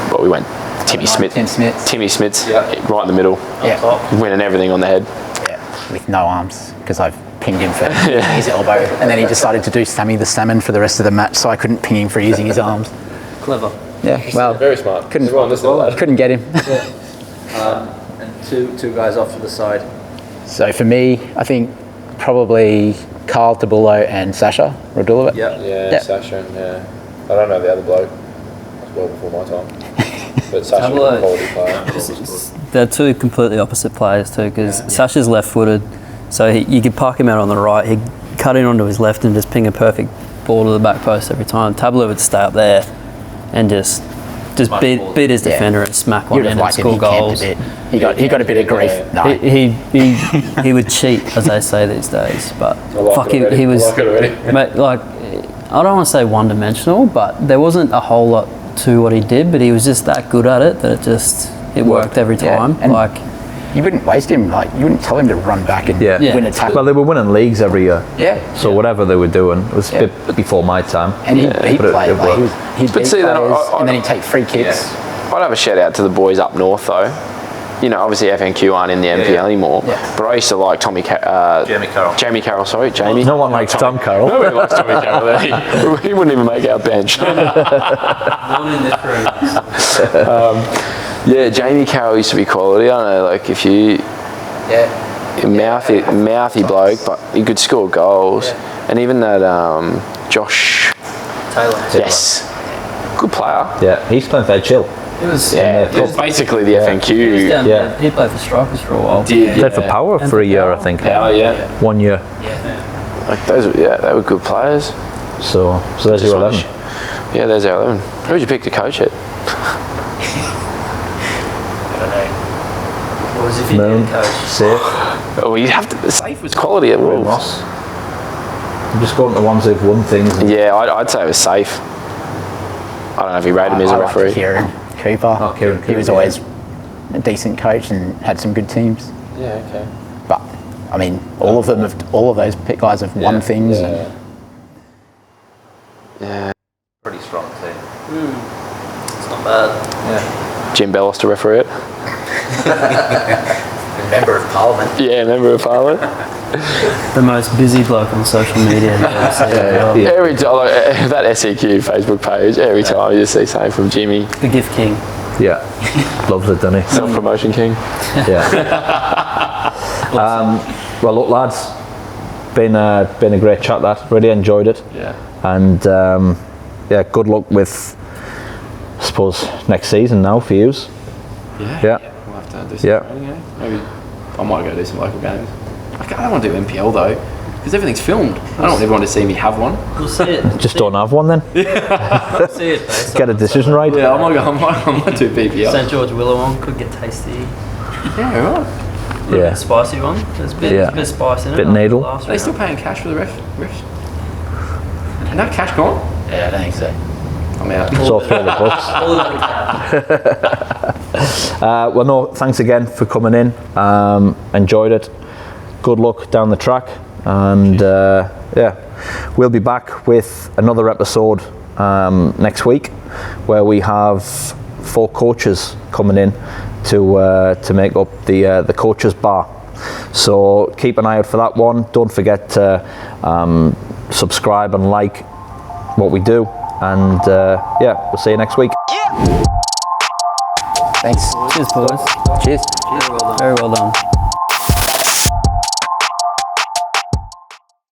But we went Timmy Smith. Tim Smith. Timmy Smith's right in the middle. Yeah. Winning everything on the head. Yeah, with no arms because I've pinged him for using his elbow, and then he decided to do Sammy the Salmon for the rest of the match, so I couldn't ping him for using his arms. Clever. Yeah, well, Very smart. couldn't get him. And two guys off to the side. So for me, I think probably Carl Tabullo and Sasha Radulovic. Yeah, Sasha and I don't know the other bloke. That's well before my time. But Sasha's a quality player. They're two completely opposite players too, because Sasha's left-footed, so you could park him out on the right, he'd cut in onto his left and just ping a perfect ball to the back post every time. Tabula would stay up there and just beat his defender and smack one in and score goals. He got a bit of grief. No. He would cheat, as they say these days, but he was mate, like, I don't want to say one-dimensional, but there wasn't a whole lot to what he did, but he was just that good at it that it worked every time. And like, you wouldn't waste him. Like, you wouldn't tell him to run back and win a tackle. Well, they were winning leagues every year. Yeah. So whatever they were doing, it was a bit before my time. And he'd play. He'd beat players, and then he'd take free kicks. I'd have a shout out to the boys up north though. You know, obviously FNQ aren't in the NPL anymore, but I used to like Jamie Carroll, sorry, Jamie. No one likes Tom Carroll. Nobody likes Tommy Carroll. He wouldn't even make our bench. Yeah, Jamie Carroll used to be quality. I don't know, like if you... Mouthy bloke, but he could score goals. And even that Josh... Taylor. Yes. Good player. Yeah, he's playing for Chill. It was basically the FNQ. He played for Strikers for a while. Played for Power for a year, I think. Power, 1 year. Like those, they were good players. So there's your 11. Yeah, there's our 11. Who would you pick to coach it? I don't know. What was if you didn't coach? Safe. Oh, you have to. Safe was quality at Wolves. I'm just going to the ones who've won things. Yeah, I'd say it was safe. I don't know if he rated him as a referee. Kieran Cooper. Oh, Kieran Cooper. He was always a decent coach and had some good teams. Yeah, okay. But I mean, all of those guys have won things. Yeah. Pretty strong team. It's not bad. Yeah. Jim Bellos to referee it. Member of Parliament. Yeah, member of Parliament. The most busy bloke on social media. Every time, like, that SEQ Facebook page, every time you just see something from Jimmy. The gift king. Yeah. Loves it, doesn't he? Self-promotion king. Yeah. Well, look, lads, been a great chat. That really enjoyed it. Yeah. And good luck with, I suppose, next season now for yous. Yeah. We'll have to do some training, eh? Maybe I might go do some local games. I don't want to do NPL though, because everything's filmed. I don't want everyone to see me have one. We'll see it. Just don't have one then. We'll see it. Get a decision right. Yeah, I might do BPL. St George Willawong could get tasty. Yeah, right. A little bit spicy one. There's a bit of spice in it. Bit needle. Are they still paying cash for the refs? And that cash gone? Yeah, I don't think so. I'm out. It's all through the books. All of it. Well, no, thanks again for coming in. Enjoyed it. Good luck down the track. And we'll be back with another episode next week where we have 4 coaches coming in to make up the coaches bar. So keep an eye out for that one. Don't forget to subscribe and like what we do. And we'll see you next week. Thanks. Cheers, boys. Cheers. Very well done.